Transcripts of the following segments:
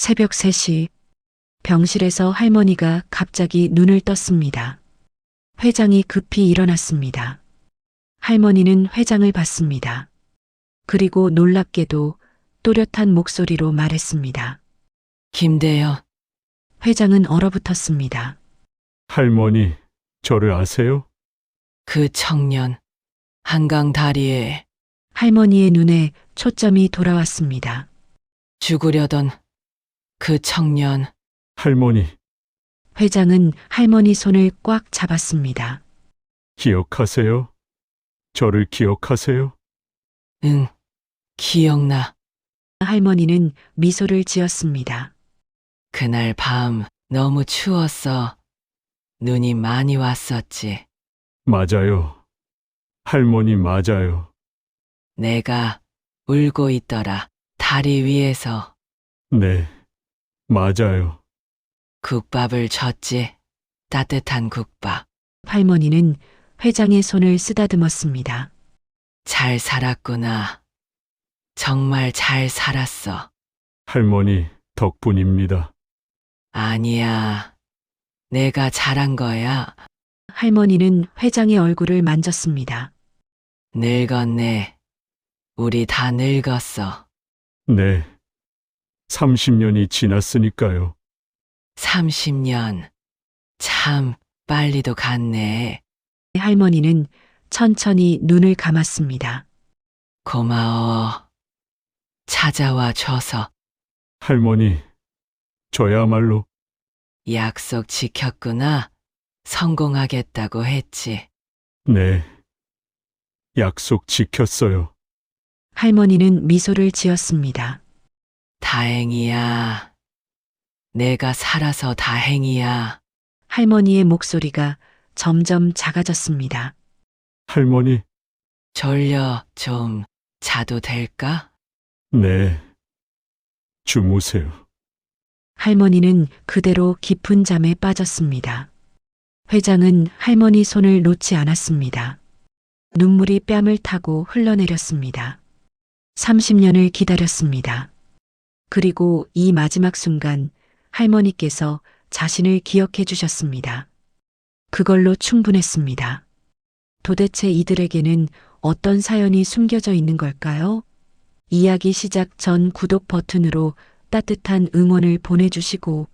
새벽 3시 병실에서 할머니가 갑자기 눈을 떴습니다. 회장이 급히 일어났습니다. 할머니는 회장을 봤습니다. 그리고 놀랍게도 또렷한 목소리로 말했습니다. 김대현, 회장은 얼어붙었습니다. 할머니, 저를 아세요? 그 청년, 한강 다리에 할머니의 눈에 초점이 돌아왔습니다. 죽으려던 그 청년, 할머니, 회장은 할머니 손을 꽉 잡았습니다. 기억하세요? 저를 기억하세요? 응, 기억나. 할머니는 미소를 지었습니다. 그날 밤 너무 추웠어. 눈이 많이 왔었지. 맞아요. 할머니 맞아요. 내가 울고 있더라. 다리 위에서 네, 맞아요. 국밥을 줬지. 따뜻한 국밥. 할머니는 회장의 손을 쓰다듬었습니다. 잘 살았구나. 정말 잘 살았어. 할머니 덕분입니다. 아니야. 내가 잘한 거야. 할머니는 회장의 얼굴을 만졌습니다. 늙었네. 우리 다 늙었어. 네, 30년이 지났으니까요. 30년. 참 빨리도 갔네. 할머니는 천천히 눈을 감았습니다. 고마워. 찾아와 줘서. 할머니, 저야말로 약속 지켰구나. 성공하겠다고 했지. 네, 약속 지켰어요. 할머니는 미소를 지었습니다. 다행이야. 내가 살아서 다행이야. 할머니의 목소리가 점점 작아졌습니다. 할머니, 졸려 좀 자도 될까? 네, 주무세요. 할머니는 그대로 깊은 잠에 빠졌습니다. 회장은 할머니 손을 놓지 않았습니다. 눈물이 뺨을 타고 흘러내렸습니다. 30년을 기다렸습니다. 그리고 이 마지막 순간 할머니께서 자신을 기억해 주셨습니다. 그걸로 충분했습니다. 도대체 이들에게는 어떤 사연이 숨겨져 있는 걸까요? 이야기 시작 전 구독 버튼으로 따뜻한 응원을 보내주시고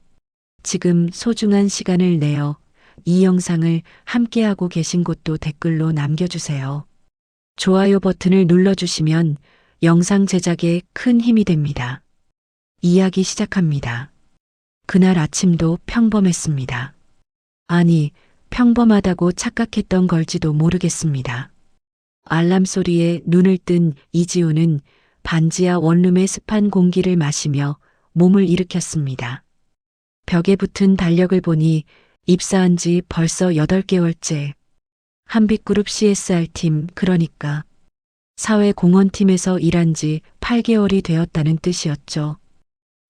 지금 소중한 시간을 내어 이 영상을 함께하고 계신 곳도 댓글로 남겨주세요. 좋아요 버튼을 눌러주시면 영상 제작에 큰 힘이 됩니다. 이야기 시작합니다. 그날 아침도 평범했습니다. 아니, 평범하다고 착각했던 걸지도 모르겠습니다. 알람 소리에 눈을 뜬 이지우는 반지하 원룸의 습한 공기를 마시며 몸을 일으켰습니다. 벽에 붙은 달력을 보니 입사한 지 벌써 8개월째. 한빛그룹 CSR팀, 그러니까 사회공헌팀에서 일한 지 8개월이 되었다는 뜻이었죠.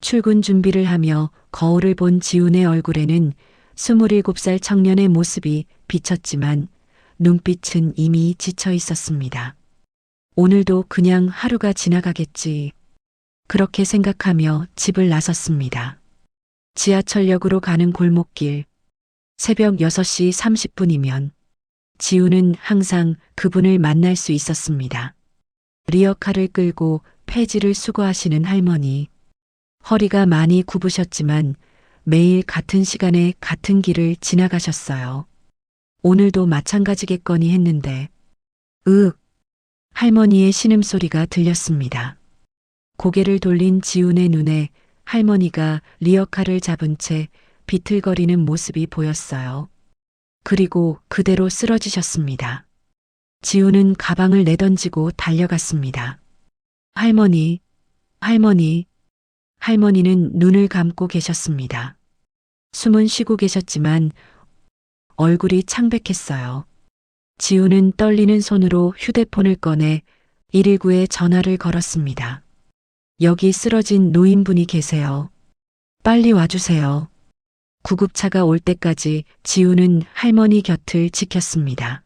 출근 준비를 하며 거울을 본 지훈의 얼굴에는 27살 청년의 모습이 비쳤지만 눈빛은 이미 지쳐 있었습니다. 오늘도 그냥 하루가 지나가겠지. 그렇게 생각하며 집을 나섰습니다. 지하철역으로 가는 골목길. 새벽 6시 30분이면 지우는 항상 그분을 만날 수 있었습니다. 리어카를 끌고 폐지를 수거하시는 할머니. 허리가 많이 굽으셨지만 매일 같은 시간에 같은 길을 지나가셨어요. 오늘도 마찬가지겠거니 했는데 할머니의 신음소리가 들렸습니다. 고개를 돌린 지훈의 눈에 할머니가 리어카를 잡은 채 비틀거리는 모습이 보였어요. 그리고 그대로 쓰러지셨습니다. 지훈은 가방을 내던지고 달려갔습니다. 할머니, 할머니. 할머니는 눈을 감고 계셨습니다. 숨은 쉬고 계셨지만 얼굴이 창백했어요. 지우는 떨리는 손으로 휴대폰을 꺼내 119에 전화를 걸었습니다. 여기 쓰러진 노인분이 계세요. 빨리 와주세요. 구급차가 올 때까지 지우는 할머니 곁을 지켰습니다.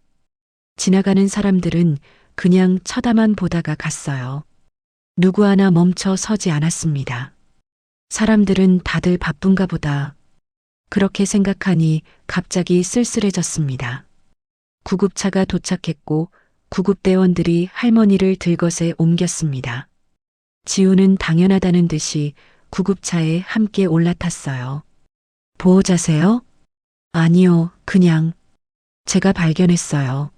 지나가는 사람들은 그냥 쳐다만 보다가 갔어요. 누구 하나 멈춰 서지 않았습니다. 사람들은 다들 바쁜가 보다. 그렇게 생각하니 갑자기 쓸쓸해졌습니다. 구급차가 도착했고 구급대원들이 할머니를 들것에 옮겼습니다. 지우는 당연하다는 듯이 구급차에 함께 올라탔어요. 보호자세요? 아니요, 그냥 제가 발견했어요.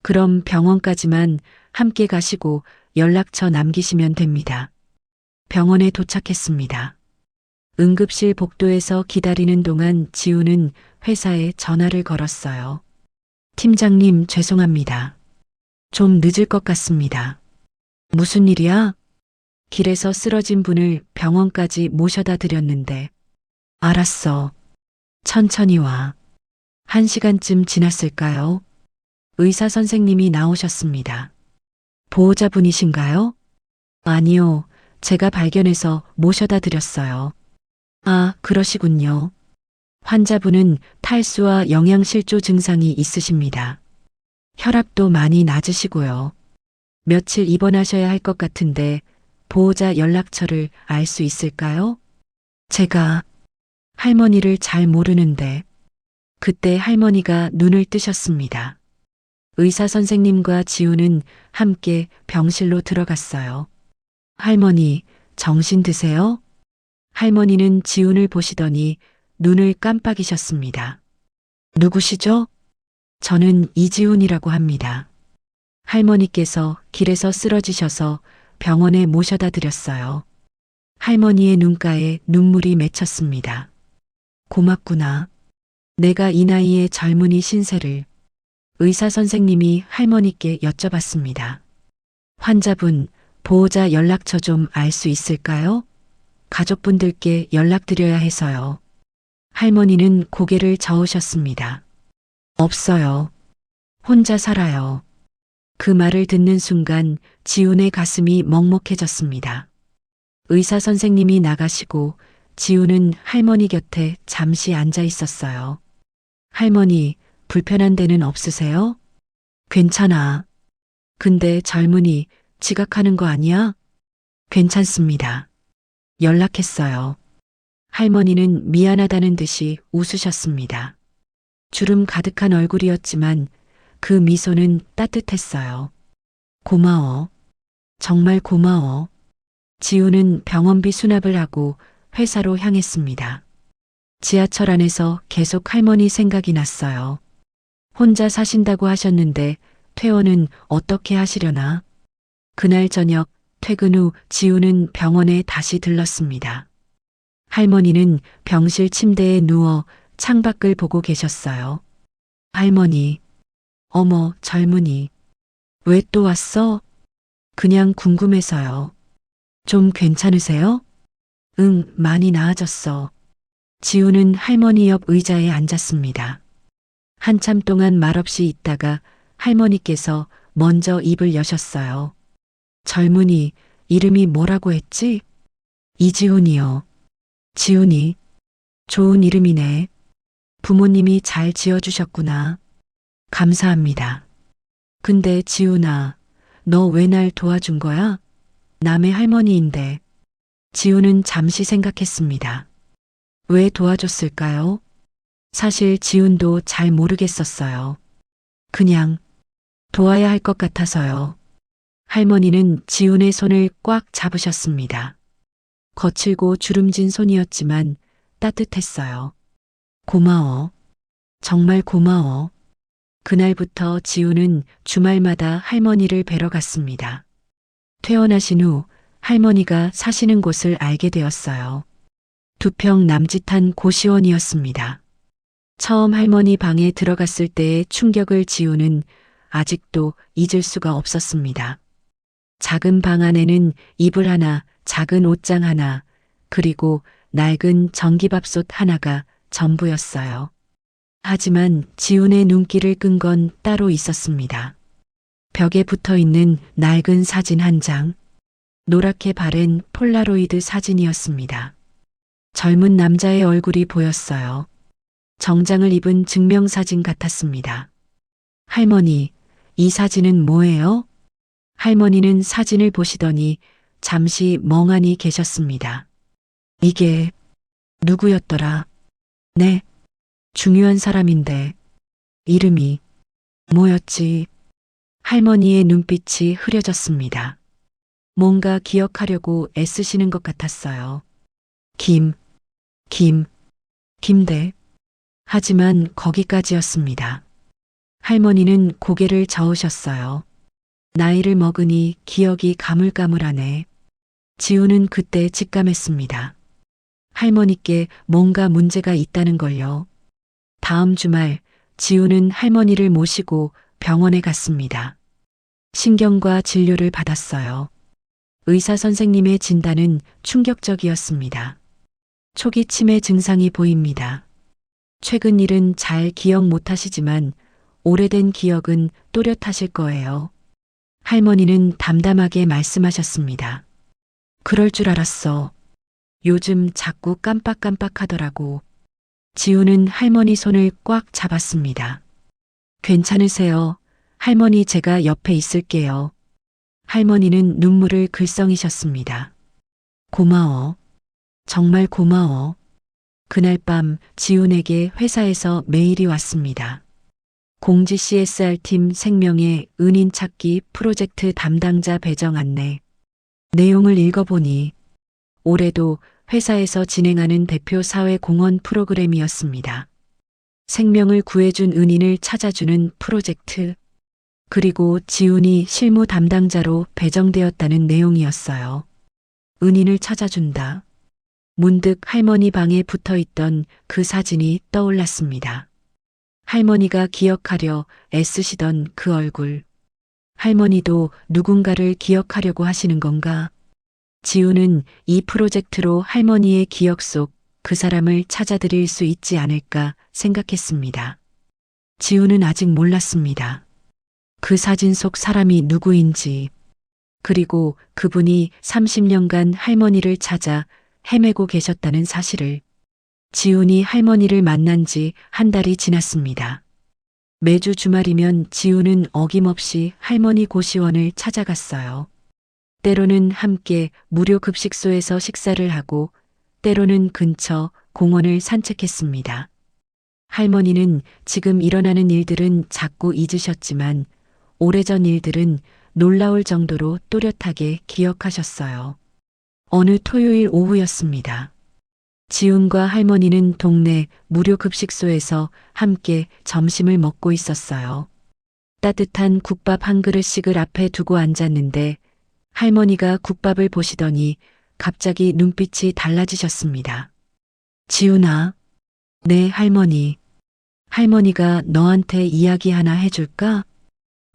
그럼 병원까지만 함께 가시고 연락처 남기시면 됩니다. 병원에 도착했습니다. 응급실 복도에서 기다리는 동안 지우는 회사에 전화를 걸었어요. 팀장님, 죄송합니다. 좀 늦을 것 같습니다. 무슨 일이야? 길에서 쓰러진 분을 병원까지 모셔다 드렸는데. 알았어. 천천히 와. 1시간쯤 지났을까요? 의사 선생님이 나오셨습니다. 보호자분이신가요? 아니요. 제가 발견해서 모셔다 드렸어요. 아, 그러시군요. 환자분은 탈수와 영양실조 증상이 있으십니다. 혈압도 많이 낮으시고요. 며칠 입원하셔야 할 것 같은데 보호자 연락처를 알 수 있을까요? 제가 할머니를 잘 모르는데. 그때 할머니가 눈을 뜨셨습니다. 의사 선생님과 지우는 함께 병실로 들어갔어요. 할머니, 정신 드세요? 할머니는 지훈을 보시더니 눈을 깜빡이셨습니다. 누구시죠? 저는 이지훈이라고 합니다. 할머니께서 길에서 쓰러지셔서 병원에 모셔다 드렸어요. 할머니의 눈가에 눈물이 맺혔습니다. 고맙구나. 내가 이 나이에 젊은이 신세를. 의사 선생님이 할머니께 여쭤봤습니다. 환자분, 보호자 연락처 좀 알 수 있을까요? 가족분들께 연락드려야 해서요. 할머니는 고개를 저으셨습니다. 없어요. 혼자 살아요. 그 말을 듣는 순간 지훈의 가슴이 먹먹해졌습니다. 의사 선생님이 나가시고 지훈은 할머니 곁에 잠시 앉아 있었어요. 할머니, 불편한 데는 없으세요? 괜찮아. 근데 젊은이 지각하는 거 아니야? 괜찮습니다. 연락했어요. 할머니는 미안하다는 듯이 웃으셨습니다. 주름 가득한 얼굴이었지만 그 미소는 따뜻했어요. 고마워. 정말 고마워. 지우는 병원비 수납을 하고 회사로 향했습니다. 지하철 안에서 계속 할머니 생각이 났어요. 혼자 사신다고 하셨는데 퇴원은 어떻게 하시려나? 그날 저녁 퇴근 후 지우는 병원에 다시 들렀습니다. 할머니는 병실 침대에 누워 창밖을 보고 계셨어요. 할머니, 어머, 젊은이. 왜 또 왔어? 그냥 궁금해서요. 좀 괜찮으세요? 응, 많이 나아졌어. 지우는 할머니 옆 의자에 앉았습니다. 한참 동안 말없이 있다가 할머니께서 먼저 입을 여셨어요. 젊은이, 이름이 뭐라고 했지? 이지훈이요. 지훈이. 좋은 이름이네. 부모님이 잘 지어주셨구나. 감사합니다. 근데 지훈아, 너 왜 날 도와준 거야? 남의 할머니인데. 지훈은 잠시 생각했습니다. 왜 도와줬을까요? 사실 지훈도 잘 모르겠었어요. 그냥 도와야 할 것 같아서요. 할머니는 지훈의 손을 꽉 잡으셨습니다. 거칠고 주름진 손이었지만 따뜻했어요. 고마워. 정말 고마워. 그날부터 지훈은 주말마다 할머니를 뵈러 갔습니다. 퇴원하신 후 할머니가 사시는 곳을 알게 되었어요. 2평 남짓한 고시원이었습니다. 처음 할머니 방에 들어갔을 때의 충격을 지우는 아직도 잊을 수가 없었습니다. 작은 방 안에는 이불 하나, 작은 옷장 하나, 그리고 낡은 전기밥솥 하나가 전부였어요. 하지만 지훈의 눈길을 끈 건 따로 있었습니다. 벽에 붙어 있는 낡은 사진 한 장, 노랗게 바랜 폴라로이드 사진이었습니다. 젊은 남자의 얼굴이 보였어요. 정장을 입은 증명사진 같았습니다. 할머니, 이 사진은 뭐예요? 할머니는 사진을 보시더니 잠시 멍하니 계셨습니다. 이게 누구였더라? 네, 중요한 사람인데 이름이 뭐였지? 할머니의 눈빛이 흐려졌습니다. 뭔가 기억하려고 애쓰시는 것 같았어요. 김대. 하지만 거기까지였습니다. 할머니는 고개를 저으셨어요. 나이를 먹으니 기억이 가물가물하네. 지우는 그때 직감했습니다. 할머니께 뭔가 문제가 있다는 걸요. 다음 주말 지우는 할머니를 모시고 병원에 갔습니다. 신경과 진료를 받았어요. 의사 선생님의 진단은 충격적이었습니다. 초기 치매 증상이 보입니다. 최근 일은 잘 기억 못 하시지만 오래된 기억은 또렷하실 거예요. 할머니는 담담하게 말씀하셨습니다. 그럴 줄 알았어. 요즘 자꾸 깜빡깜빡하더라고. 지우는 할머니 손을 꽉 잡았습니다. 괜찮으세요? 할머니 제가 옆에 있을게요. 할머니는 눈물을 글썽이셨습니다. 고마워. 정말 고마워. 그날 밤 지훈에게 회사에서 메일이 왔습니다. 공지 CSR팀 생명의 은인 찾기 프로젝트 담당자 배정 안내. 내용을 읽어보니 올해도 회사에서 진행하는 대표 사회 공헌 프로그램이었습니다. 생명을 구해준 은인을 찾아주는 프로젝트. 그리고 지훈이 실무 담당자로 배정되었다는 내용이었어요. 은인을 찾아준다. 문득 할머니 방에 붙어 있던 그 사진이 떠올랐습니다. 할머니가 기억하려 애쓰시던 그 얼굴. 할머니도 누군가를 기억하려고 하시는 건가? 지우는 이 프로젝트로 할머니의 기억 속 그 사람을 찾아드릴 수 있지 않을까 생각했습니다. 지우는 아직 몰랐습니다. 그 사진 속 사람이 누구인지, 그리고 그분이 30년간 할머니를 찾아 헤매고 계셨다는 사실을. 지훈이 할머니를 만난 지 한 달이 지났습니다. 매주 주말이면 지훈은 어김없이 할머니 고시원을 찾아갔어요. 때로는 함께 무료 급식소에서 식사를 하고 때로는 근처 공원을 산책했습니다. 할머니는 지금 일어나는 일들은 자꾸 잊으셨지만 오래전 일들은 놀라울 정도로 또렷하게 기억하셨어요. 어느 토요일 오후였습니다. 지훈과 할머니는 동네 무료 급식소에서 함께 점심을 먹고 있었어요. 따뜻한 국밥 한 그릇씩을 앞에 두고 앉았는데 할머니가 국밥을 보시더니 갑자기 눈빛이 달라지셨습니다. 지훈아. 네, 할머니. 할머니가 너한테 이야기 하나 해줄까?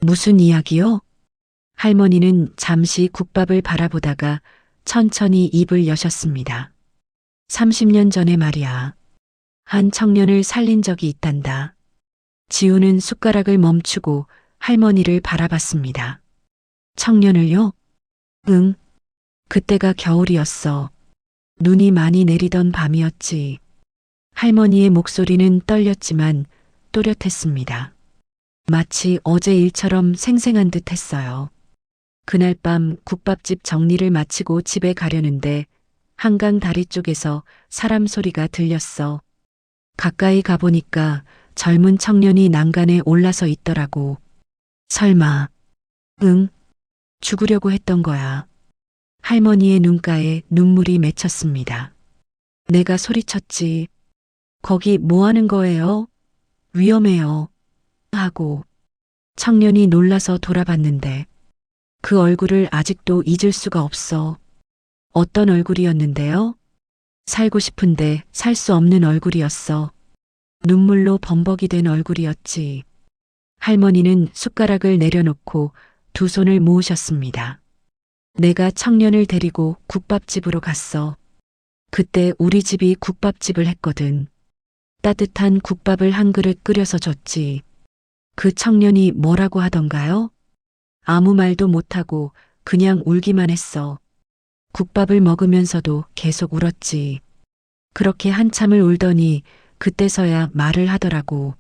무슨 이야기요? 할머니는 잠시 국밥을 바라보다가 천천히 입을 여셨습니다. 30년 전에 말이야. 한 청년을 살린 적이 있단다. 지우는 숟가락을 멈추고 할머니를 바라봤습니다. 청년을요? 응. 그때가 겨울이었어. 눈이 많이 내리던 밤이었지. 할머니의 목소리는 떨렸지만 또렷했습니다. 마치 어제 일처럼 생생한 듯 했어요. 그날 밤 국밥집 정리를 마치고 집에 가려는데 한강 다리 쪽에서 사람 소리가 들렸어. 가까이 가보니까 젊은 청년이 난간에 올라서 있더라고. 설마. 응. 죽으려고 했던 거야. 할머니의 눈가에 눈물이 맺혔습니다. 내가 소리쳤지. 거기 뭐 하는 거예요? 위험해요. 하고. 청년이 놀라서 돌아봤는데 그 얼굴을 아직도 잊을 수가 없어. 어떤 얼굴이었는데요? 살고 싶은데 살 수 없는 얼굴이었어. 눈물로 범벅이 된 얼굴이었지. 할머니는 숟가락을 내려놓고 두 손을 모으셨습니다. 내가 청년을 데리고 국밥집으로 갔어. 그때 우리 집이 국밥집을 했거든. 따뜻한 국밥을 한 그릇 끓여서 줬지. 그 청년이 뭐라고 하던가요? 아무 말도 못하고 그냥 울기만 했어. 국밥을 먹으면서도 계속 울었지. 그렇게 한참을 울더니 그때서야 말을 하더라고.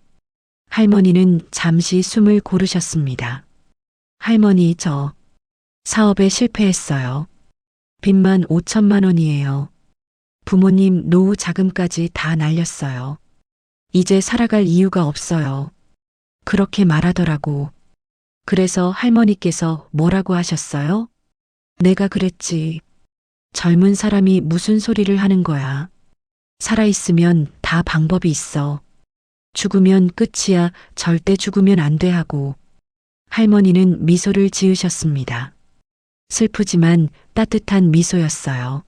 할머니는 잠시 숨을 고르셨습니다. 할머니, 저 사업에 실패했어요. 빚만 5천만 원이에요. 부모님 노후 자금까지 다 날렸어요. 이제 살아갈 이유가 없어요. 그렇게 말하더라고. 그래서 할머니께서 뭐라고 하셨어요? 내가 그랬지. 젊은 사람이 무슨 소리를 하는 거야. 살아있으면 다 방법이 있어. 죽으면 끝이야. 절대 죽으면 안 돼 하고. 할머니는 미소를 지으셨습니다. 슬프지만 따뜻한 미소였어요.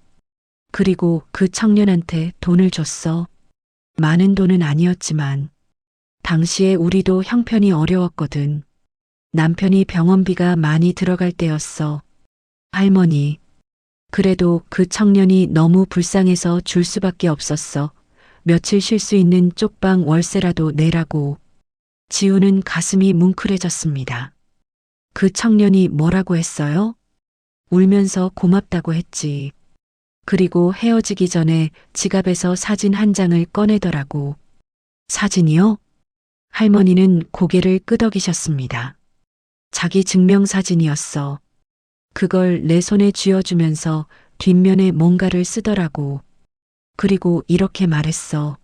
그리고 그 청년한테 돈을 줬어. 많은 돈은 아니었지만 당시에 우리도 형편이 어려웠거든. 남편이 병원비가 많이 들어갈 때였어. 할머니. 그래도 그 청년이 너무 불쌍해서 줄 수밖에 없었어. 며칠 쉴 수 있는 쪽방 월세라도 내라고. 지우는 가슴이 뭉클해졌습니다. 그 청년이 뭐라고 했어요? 울면서 고맙다고 했지. 그리고 헤어지기 전에 지갑에서 사진 한 장을 꺼내더라고. 사진이요? 할머니는 고개를 끄덕이셨습니다. 자기 증명사진이었어. 그걸 내 손에 쥐어주면서 뒷면에 뭔가를 쓰더라고. 그리고 이렇게 말했어.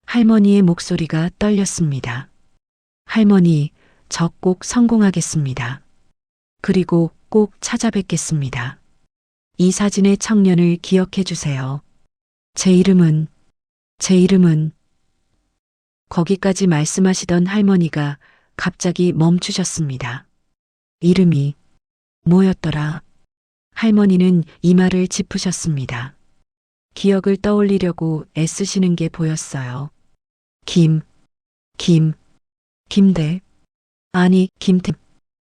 할머니의 목소리가 떨렸습니다. 할머니, 저 꼭 성공하겠습니다. 그리고 꼭 찾아뵙겠습니다. 이 사진의 청년을 기억해 주세요. 제 이름은 거기까지 말씀하시던 할머니가 갑자기 멈추셨습니다. 이름이 뭐였더라? 할머니는 이마를 짚으셨습니다. 기억을 떠올리려고 애쓰시는 게 보였어요. 김대. 아니, 김태.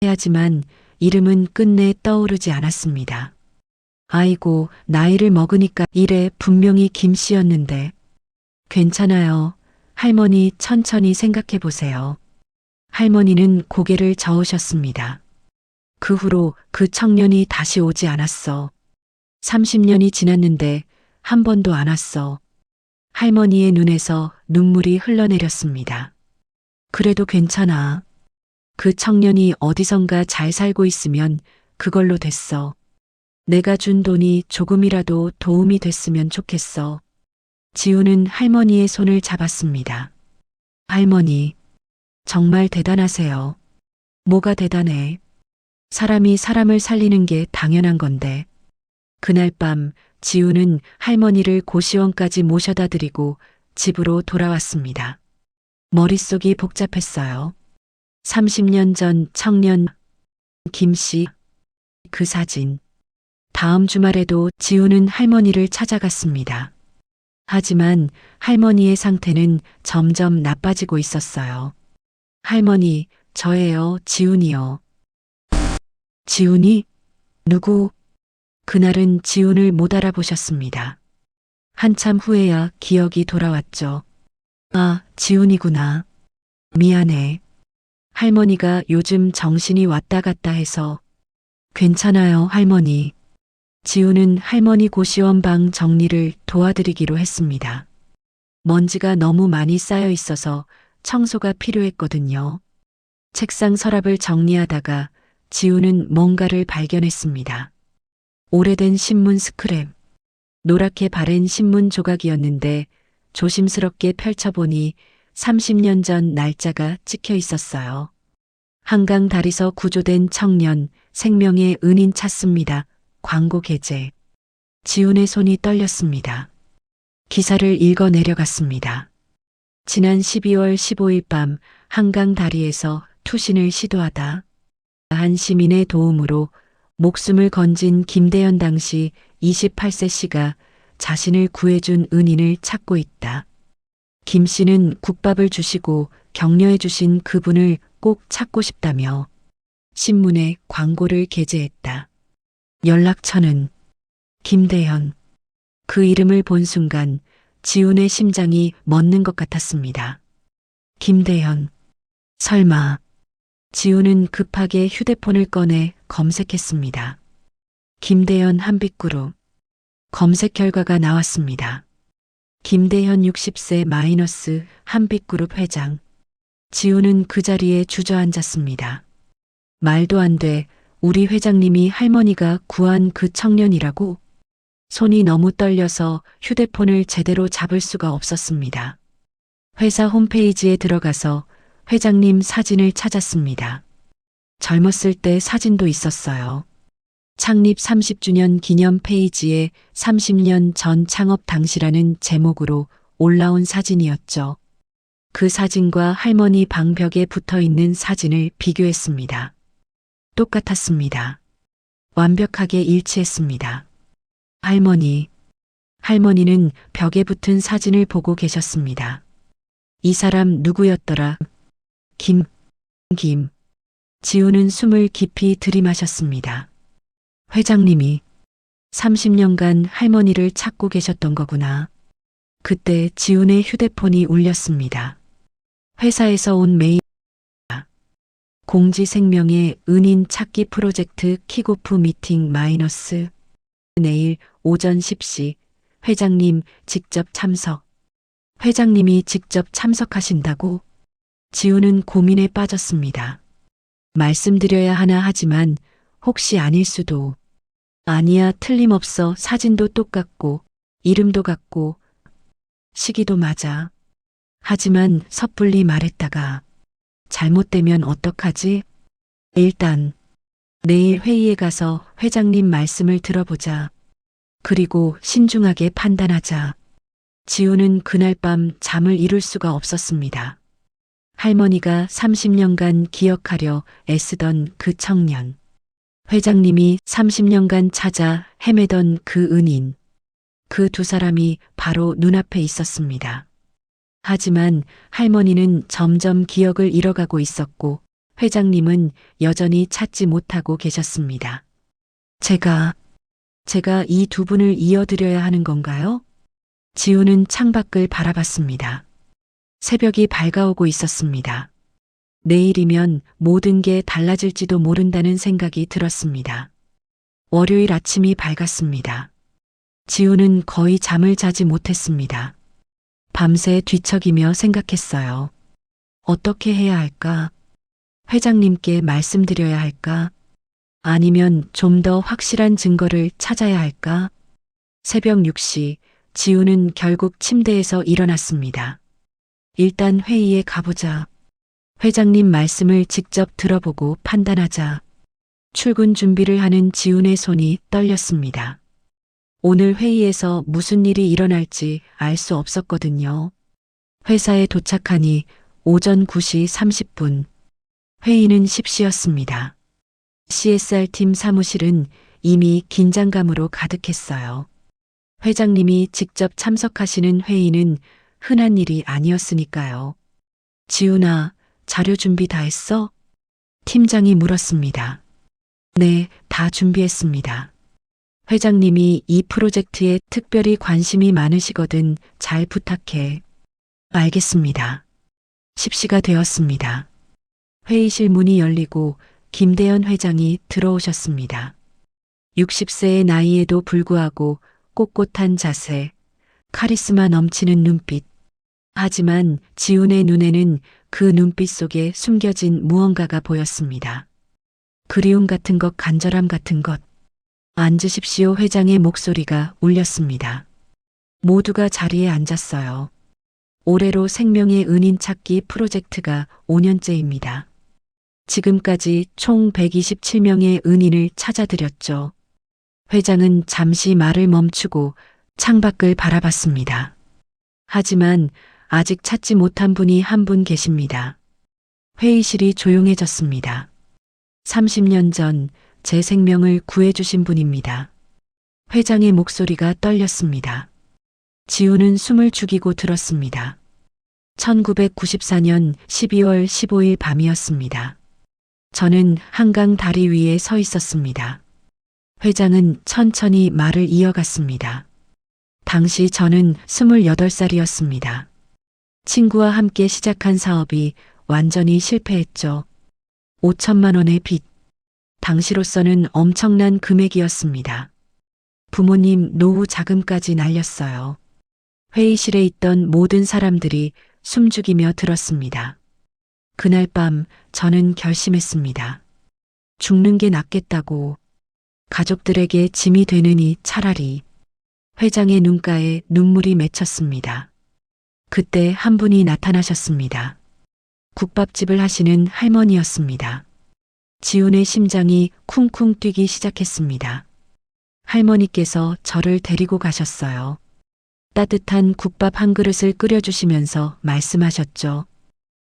하지만 이름은 끝내 떠오르지 않았습니다. 아이고, 나이를 먹으니까 이래 분명히 김씨였는데. 괜찮아요. 할머니 천천히 생각해 보세요. 할머니는 고개를 저으셨습니다. 그 후로 그 청년이 다시 오지 않았어. 30년이 지났는데 한 번도 안 왔어. 할머니의 눈에서 눈물이 흘러내렸습니다. 그래도 괜찮아. 그 청년이 어디선가 잘 살고 있으면 그걸로 됐어. 내가 준 돈이 조금이라도 도움이 됐으면 좋겠어. 지우는 할머니의 손을 잡았습니다. 할머니, 정말 대단하세요. 뭐가 대단해? 사람이 사람을 살리는 게 당연한 건데. 그날 밤 지우는 할머니를 고시원까지 모셔다 드리고 집으로 돌아왔습니다. 머릿속이 복잡했어요. 30년 전 청년 김씨, 그 사진. 다음 주말에도 지우는 할머니를 찾아갔습니다. 하지만 할머니의 상태는 점점 나빠지고 있었어요. 할머니, 저예요, 지훈이요. 지훈이? 누구? 그날은 지훈을 못 알아보셨습니다. 한참 후에야 기억이 돌아왔죠. 아, 지훈이구나. 미안해. 할머니가 요즘 정신이 왔다 갔다 해서. 괜찮아요, 할머니. 지우는 할머니 고시원 방 정리를 도와드리기로 했습니다. 먼지가 너무 많이 쌓여 있어서 청소가 필요했거든요. 책상 서랍을 정리하다가 지우는 뭔가를 발견했습니다. 오래된 신문 스크랩. 노랗게 바랜 신문 조각이었는데 조심스럽게 펼쳐보니 30년 전 날짜가 찍혀 있었어요. 한강 다리서 구조된 청년, 생명의 은인 찾습니다. 광고 게재. 지훈의 손이 떨렸습니다. 기사를 읽어 내려갔습니다. 지난 12월 15일 밤 한강 다리에서 투신을 시도하다 한 시민의 도움으로 목숨을 건진 김대현 당시 28세 씨가 자신을 구해준 은인을 찾고 있다. 김 씨는 국밥을 주시고 격려해 주신 그분을 꼭 찾고 싶다며 신문에 광고를 게재했다. 연락처는 김대현. 그 이름을 본 순간 지훈의 심장이 멎는 것 같았습니다. 김대현. 설마. 지훈은 급하게 휴대폰을 꺼내 검색했습니다. 김대현 한빛그룹. 검색 결과가 나왔습니다. 김대현 60세 마이너스 한빛그룹 회장. 지훈은 그 자리에 주저앉았습니다. 말도 안 돼. 우리 회장님이 할머니가 구한 그 청년이라고? 손이 너무 떨려서 휴대폰을 제대로 잡을 수가 없었습니다. 회사 홈페이지에 들어가서 회장님 사진을 찾았습니다. 젊었을 때 사진도 있었어요. 창립 30주년 기념 페이지에 30년 전 창업 당시라는 제목으로 올라온 사진이었죠. 그 사진과 할머니 방벽에 붙어 있는 사진을 비교했습니다. 똑같았습니다. 완벽하게 일치했습니다. 할머니는 벽에 붙은 사진을 보고 계셨습니다. 이 사람 누구였더라? 김. 지우는 숨을 깊이 들이마셨습니다. 회장님이 30년간 할머니를 찾고 계셨던 거구나. 그때 지훈의 휴대폰이 울렸습니다. 회사에서 온 메일. 공지 생명의 은인 찾기 프로젝트 킥오프 미팅 마이너스. 내일 오전 10시 회장님 직접 참석. 회장님이 직접 참석하신다고? 지훈은 고민에 빠졌습니다. 말씀드려야 하나 하지만 혹시 아닐 수도. 아니야, 틀림없어. 사진도 똑같고 이름도 같고 시기도 맞아. 하지만 섣불리 말했다가 잘못되면 어떡하지? 일단 내일 회의에 가서 회장님 말씀을 들어보자. 그리고 신중하게 판단하자. 지우는 그날 밤 잠을 이룰 수가 없었습니다. 할머니가 30년간 기억하려 애쓰던 그 청년. 회장님이 30년간 찾아 헤매던 그 은인. 그 두 사람이 바로 눈앞에 있었습니다. 하지만 할머니는 점점 기억을 잃어가고 있었고 회장님은 여전히 찾지 못하고 계셨습니다. 제가 이 두 분을 이어드려야 하는 건가요? 지우는 창밖을 바라봤습니다. 새벽이 밝아오고 있었습니다. 내일이면 모든 게 달라질지도 모른다는 생각이 들었습니다. 월요일 아침이 밝았습니다. 지우는 거의 잠을 자지 못했습니다. 밤새 뒤척이며 생각했어요. 어떻게 해야 할까? 회장님께 말씀드려야 할까? 아니면 좀 더 확실한 증거를 찾아야 할까? 새벽 6시 지우는 결국 침대에서 일어났습니다. 일단 회의에 가보자. 회장님 말씀을 직접 들어보고 판단하자. 출근 준비를 하는 지훈의 손이 떨렸습니다. 오늘 회의에서 무슨 일이 일어날지 알 수 없었거든요. 회사에 도착하니 오전 9시 30분. 회의는 10시였습니다. CSR팀 사무실은 이미 긴장감으로 가득했어요. 회장님이 직접 참석하시는 회의는 흔한 일이 아니었으니까요. 지훈아, 자료 준비 다 했어? 팀장이 물었습니다. 네, 다 준비했습니다. 회장님이 이 프로젝트에 특별히 관심이 많으시거든. 잘 부탁해. 알겠습니다. 10시가 되었습니다. 회의실 문이 열리고 김대현 회장이 들어오셨습니다. 60세의 나이에도 불구하고 꼿꼿한 자세, 카리스마 넘치는 눈빛. 하지만 지훈의 눈에는 그 눈빛 속에 숨겨진 무언가가 보였습니다. 그리움 같은 것, 간절함 같은 것. 앉으십시오. 회장의 목소리가 울렸습니다. 모두가 자리에 앉았어요. 올해로 생명의 은인 찾기 프로젝트가 5년째입니다. 지금까지 총 127명의 은인을 찾아드렸죠. 회장은 잠시 말을 멈추고 창밖을 바라봤습니다. 하지만 아직 찾지 못한 분이 한 분 계십니다. 회의실이 조용해졌습니다. 30년 전 제 생명을 구해주신 분입니다. 회장의 목소리가 떨렸습니다. 지우는 숨을 죽이고 들었습니다. 1994년 12월 15일 밤이었습니다. 저는 한강 다리 위에 서 있었습니다. 회장은 천천히 말을 이어갔습니다. 당시 저는 28살이었습니다. 친구와 함께 시작한 사업이 완전히 실패했죠. 5천만 원의 빚. 당시로서는 엄청난 금액이었습니다. 부모님 노후 자금까지 날렸어요. 회의실에 있던 모든 사람들이 숨죽이며 들었습니다. 그날 밤 저는 결심했습니다. 죽는 게 낫겠다고. 가족들에게 짐이 되느니 차라리 회장의 눈가에 눈물이 맺혔습니다. 그때 한 분이 나타나셨습니다. 국밥집을 하시는 할머니였습니다. 지훈의 심장이 쿵쿵 뛰기 시작했습니다. 할머니께서 저를 데리고 가셨어요. 따뜻한 국밥 한 그릇을 끓여주시면서 말씀하셨죠.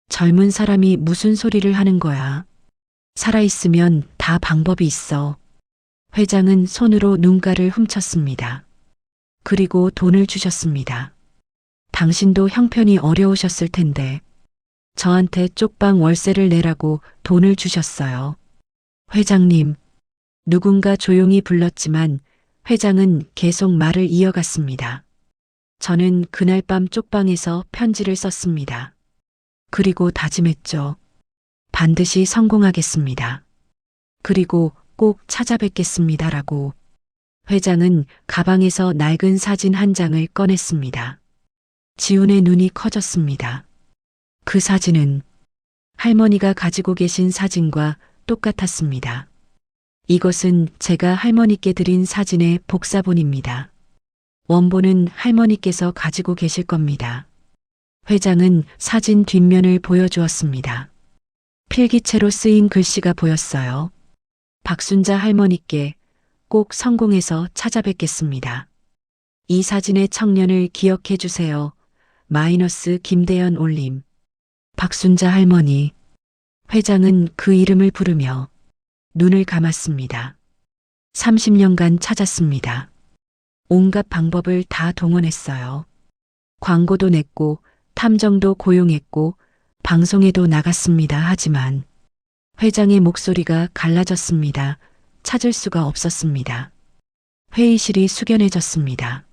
젊은 사람이 무슨 소리를 하는 거야. 살아있으면 다 방법이 있어. 회장은 손으로 눈가를 훔쳤습니다. 그리고 돈을 주셨습니다. 당신도 형편이 어려우셨을 텐데 저한테 쪽방 월세를 내라고 돈을 주셨어요. 회장님, 누군가 조용히 불렀지만 회장은 계속 말을 이어갔습니다. 저는 그날 밤 쪽방에서 편지를 썼습니다. 그리고 다짐했죠. 반드시 성공하겠습니다. 그리고 꼭 찾아뵙겠습니다라고. 회장은 가방에서 낡은 사진 한 장을 꺼냈습니다. 지훈의 눈이 커졌습니다. 그 사진은 할머니가 가지고 계신 사진과 똑같았습니다. 이것은 제가 할머니께 드린 사진의 복사본입니다. 원본은 할머니께서 가지고 계실 겁니다. 회장은 사진 뒷면을 보여주었습니다. 필기체로 쓰인 글씨가 보였어요. 박순자 할머니께 꼭 성공해서 찾아뵙겠습니다. 이 사진의 청년을 기억해 주세요. 마이너스 김대현 올림. 박순자 할머니. 회장은 그 이름을 부르며 눈을 감았습니다. 30년간 찾았습니다. 온갖 방법을 다 동원했어요. 광고도 냈고 탐정도 고용했고 방송에도 나갔습니다. 하지만 회장의 목소리가 갈라졌습니다. 찾을 수가 없었습니다. 회의실이 숙연해졌습니다.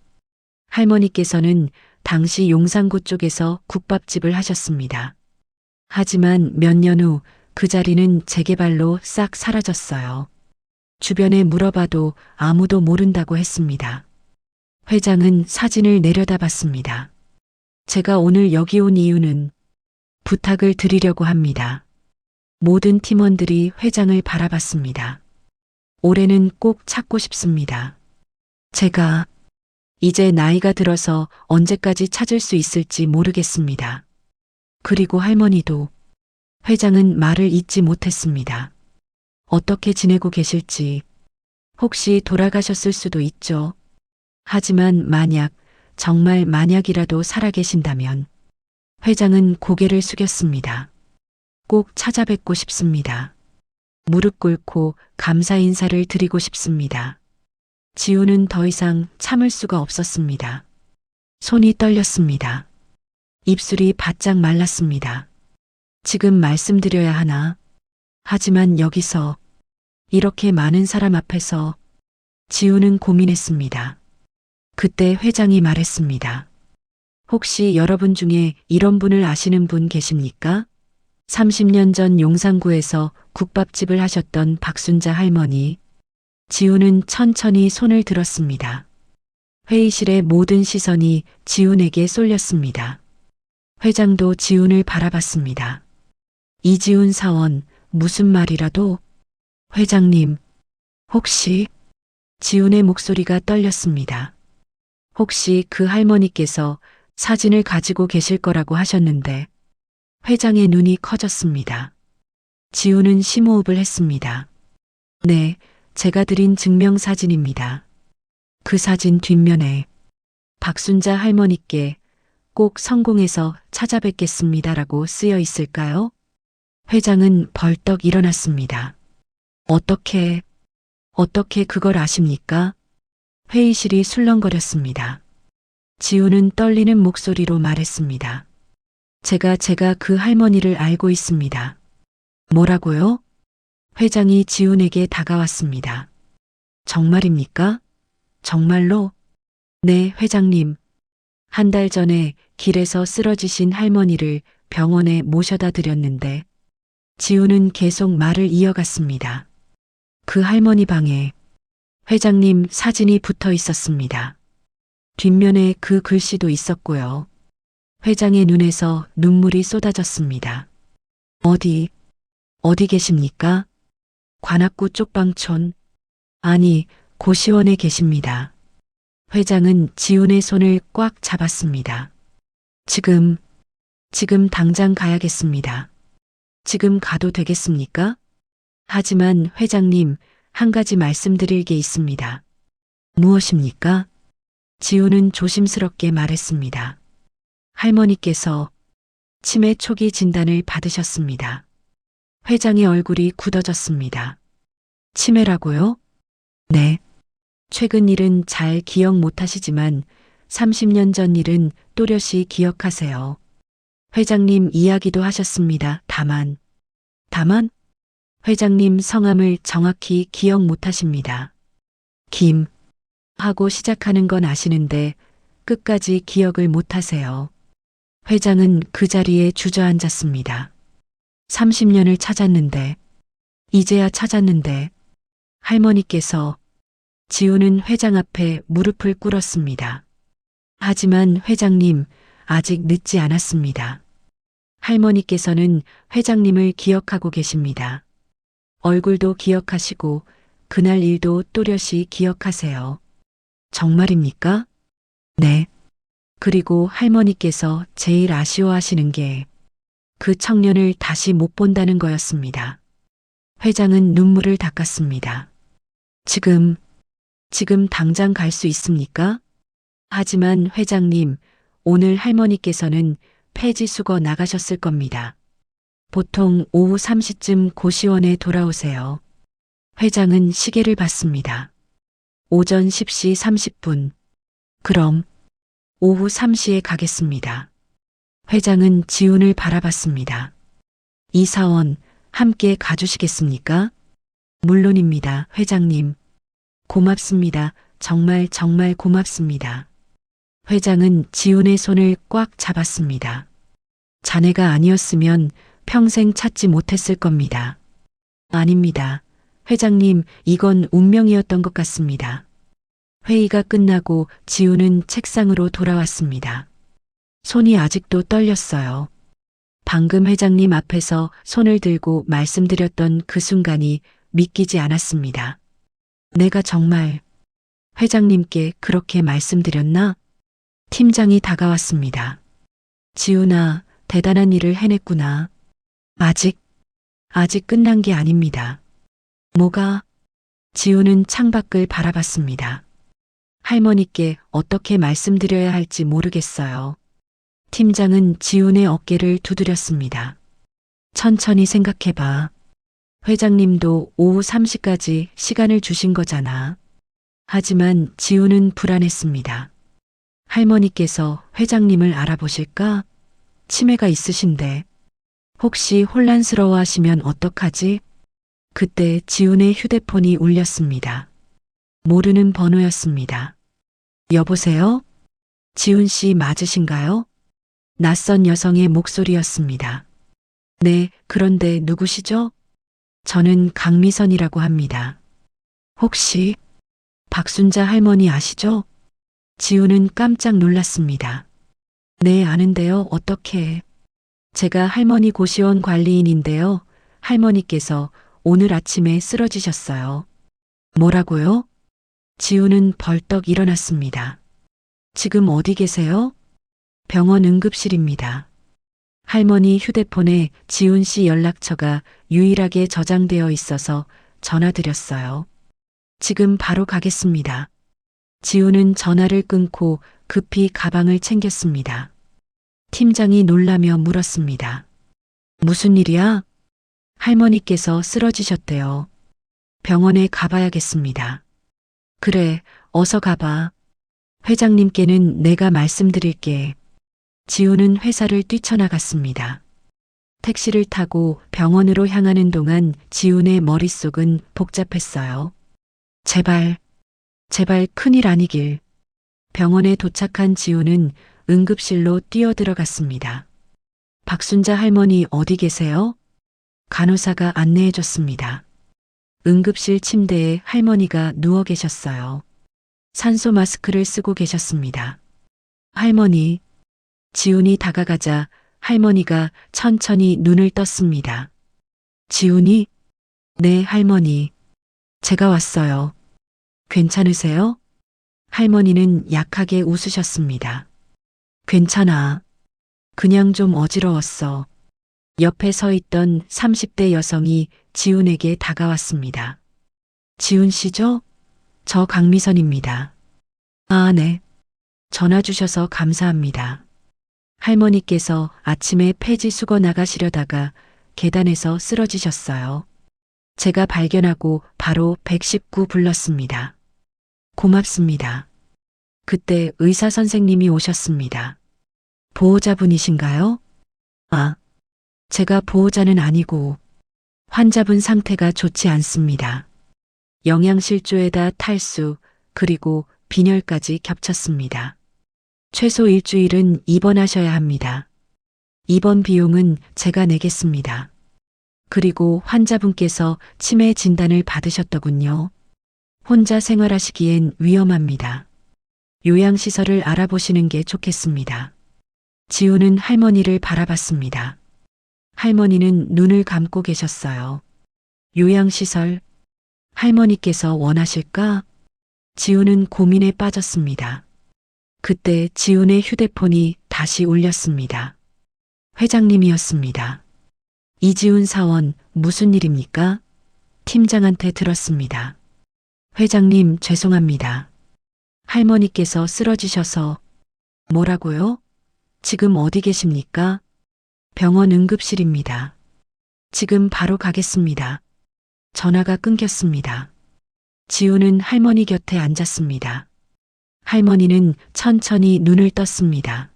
할머니께서는 당시 용산구 쪽에서 국밥집을 하셨습니다. 하지만 몇 년 후 그 자리는 재개발로 싹 사라졌어요. 주변에 물어봐도 아무도 모른다고 했습니다. 회장은 사진을 내려다봤습니다. 제가 오늘 여기 온 이유는 부탁을 드리려고 합니다. 모든 팀원들이 회장을 바라봤습니다. 올해는 꼭 찾고 싶습니다. 제가 이제 나이가 들어서 언제까지 찾을 수 있을지 모르겠습니다. 그리고 할머니도. 회장은 말을 잇지 못했습니다. 어떻게 지내고 계실지. 혹시 돌아가셨을 수도 있죠. 하지만 만약, 정말 만약이라도 살아계신다면. 회장은 고개를 숙였습니다. 꼭 찾아뵙고 싶습니다. 무릎 꿇고 감사 인사를 드리고 싶습니다. 지훈은 더 이상 참을 수가 없었습니다. 손이 떨렸습니다. 입술이 바짝 말랐습니다. 지금 말씀드려야 하나? 하지만 여기서 이렇게 많은 사람 앞에서 지훈은 고민했습니다. 그때 회장이 말했습니다. 혹시 여러분 중에 이런 분을 아시는 분 계십니까? 30년 전 용산구에서 국밥집을 하셨던 박순자 할머니. 지훈은 천천히 손을 들었습니다. 회의실의 모든 시선이 지훈에게 쏠렸습니다. 회장도 지훈을 바라봤습니다. 이지훈 사원, 무슨 말이라도? 회장님, 혹시? 지훈의 목소리가 떨렸습니다. 혹시 그 할머니께서 사진을 가지고 계실 거라고 하셨는데 회장의 눈이 커졌습니다. 지훈은 심호흡을 했습니다. 네, 제가 드린 증명사진입니다. 그 사진 뒷면에 박순자 할머니께 꼭 성공해서 찾아뵙겠습니다라고 쓰여 있을까요? 회장은 벌떡 일어났습니다. 어떻게 그걸 아십니까? 회의실이 술렁거렸습니다. 지훈은 떨리는 목소리로 말했습니다. 제가 그 할머니를 알고 있습니다. 뭐라고요? 회장이 지훈에게 다가왔습니다. 정말입니까? 정말로? 네, 회장님. 한 달 전에 길에서 쓰러지신 할머니를 병원에 모셔다 드렸는데 지훈은 계속 말을 이어갔습니다. 그 할머니 방에 회장님 사진이 붙어 있었습니다. 뒷면에 그 글씨도 있었고요. 회장의 눈에서 눈물이 쏟아졌습니다. 어디 계십니까? 관악구 쪽방촌. 아니, 고시원에 계십니다. 회장은 지훈의 손을 꽉 잡았습니다. 지금 당장 가야겠습니다. 지금 가도 되겠습니까? 하지만 회장님, 한 가지 말씀드릴 게 있습니다. 무엇입니까? 지훈은 조심스럽게 말했습니다. 할머니께서 치매 초기 진단을 받으셨습니다. 회장의 얼굴이 굳어졌습니다. 치매라고요? 네. 최근 일은 잘 기억 못하시지만 30년 전 일은 또렷이 기억하세요. 회장님 이야기도 하셨습니다. 다만 회장님 성함을 정확히 기억 못하십니다. 김 하고 시작하는 건 아시는데 끝까지 기억을 못하세요. 회장은 그 자리에 주저앉았습니다. 30년을 찾았는데, 이제야 찾았는데, 할머니께서 지훈은 회장 앞에 무릎을 꿇었습니다. 하지만 회장님, 아직 늦지 않았습니다. 할머니께서는 회장님을 기억하고 계십니다. 얼굴도 기억하시고 그날 일도 또렷이 기억하세요. 정말입니까? 네. 그리고 할머니께서 제일 아쉬워하시는 게 그 청년을 다시 못 본다는 거였습니다. 회장은 눈물을 닦았습니다. 지금 당장 갈 수 있습니까? 하지만 회장님, 오늘 할머니께서는 폐지수거 나가셨을 겁니다. 보통 오후 3시쯤 고시원에 돌아오세요. 회장은 시계를 봤습니다. 오전 10시 30분. 그럼 오후 3시에 가겠습니다. 회장은 지훈을 바라봤습니다. 이 사원 함께 가주시겠습니까? 물론입니다, 회장님. 고맙습니다. 정말 고맙습니다. 회장은 지훈의 손을 꽉 잡았습니다. 자네가 아니었으면 평생 찾지 못했을 겁니다. 아닙니다. 회장님, 이건 운명이었던 것 같습니다. 회의가 끝나고 지훈은 책상으로 돌아왔습니다. 손이 아직도 떨렸어요. 방금 회장님 앞에서 손을 들고 말씀드렸던 그 순간이 믿기지 않았습니다. 내가 정말 회장님께 그렇게 말씀드렸나? 팀장이 다가왔습니다. 지훈아, 대단한 일을 해냈구나. 아직 끝난 게 아닙니다. 뭐가? 지훈은 창밖을 바라봤습니다. 할머니께 어떻게 말씀드려야 할지 모르겠어요. 팀장은 지훈의 어깨를 두드렸습니다. 천천히 생각해봐. 회장님도 오후 3시까지 시간을 주신 거잖아. 하지만 지훈은 불안했습니다. 할머니께서 회장님을 알아보실까? 치매가 있으신데 혹시 혼란스러워하시면 어떡하지? 그때 지훈의 휴대폰이 울렸습니다. 모르는 번호였습니다. 여보세요? 지훈 씨 맞으신가요? 낯선 여성의 목소리였습니다. 네, 그런데 누구시죠? 저는 강미선이라고 합니다. 혹시 박순자 할머니 아시죠? 지훈은 깜짝 놀랐습니다. 네, 아는데요. 어떻게? 제가 할머니 고시원 관리인인데요. 할머니께서 오늘 아침에 쓰러지셨어요. 뭐라고요? 지훈은 벌떡 일어났습니다. 지금 어디 계세요? 병원 응급실입니다. 할머니 휴대폰에 지훈 씨 연락처가 유일하게 저장되어 있어서 전화드렸어요. 지금 바로 가겠습니다. 지훈은 전화를 끊고 급히 가방을 챙겼습니다. 팀장이 놀라며 물었습니다. 무슨 일이야? 할머니께서 쓰러지셨대요. 병원에 가봐야겠습니다. 그래, 어서 가봐. 회장님께는 내가 말씀드릴게. 지훈은 회사를 뛰쳐나갔습니다. 택시를 타고 병원으로 향하는 동안 지훈의 머릿속은 복잡했어요. 제발 큰일 아니길. 병원에 도착한 지훈은 응급실로 뛰어들어갔습니다. 박순자 할머니 어디 계세요? 간호사가 안내해줬습니다. 응급실 침대에 할머니가 누워 계셨어요. 산소 마스크를 쓰고 계셨습니다. 할머니. 지훈이 다가가자 할머니가 천천히 눈을 떴습니다. 지훈이? 네, 할머니. 제가 왔어요. 괜찮으세요? 할머니는 약하게 웃으셨습니다. 괜찮아. 그냥 좀 어지러웠어. 옆에 서 있던 30대 여성이 지훈에게 다가왔습니다. 지훈 씨죠? 저 강미선입니다. 아, 네. 전화 주셔서 감사합니다. 할머니께서 아침에 폐지 수거 나가시려다가 계단에서 쓰러지셨어요. 제가 발견하고 바로 119 불렀습니다. 고맙습니다. 그때 의사 선생님이 오셨습니다. 보호자분이신가요? 아, 제가 보호자는 아니고 환자분 상태가 좋지 않습니다. 영양실조에다 탈수, 그리고 빈혈까지 겹쳤습니다. 최소 일주일은 입원하셔야 합니다. 입원 비용은 제가 내겠습니다. 그리고 환자분께서 치매 진단을 받으셨더군요. 혼자 생활하시기엔 위험합니다. 요양시설을 알아보시는 게 좋겠습니다. 지우는 할머니를 바라봤습니다. 할머니는 눈을 감고 계셨어요. 요양시설, 할머니께서 원하실까? 지우는 고민에 빠졌습니다. 그때 지훈의 휴대폰이 다시 울렸습니다. 회장님이었습니다. 이지훈 사원, 무슨 일입니까? 팀장한테 들었습니다. 회장님, 죄송합니다. 할머니께서 쓰러지셔서. 뭐라고요? 지금 어디 계십니까? 병원 응급실입니다. 지금 바로 가겠습니다. 전화가 끊겼습니다. 지훈은 할머니 곁에 앉았습니다. 할머니는 천천히 눈을 떴습니다.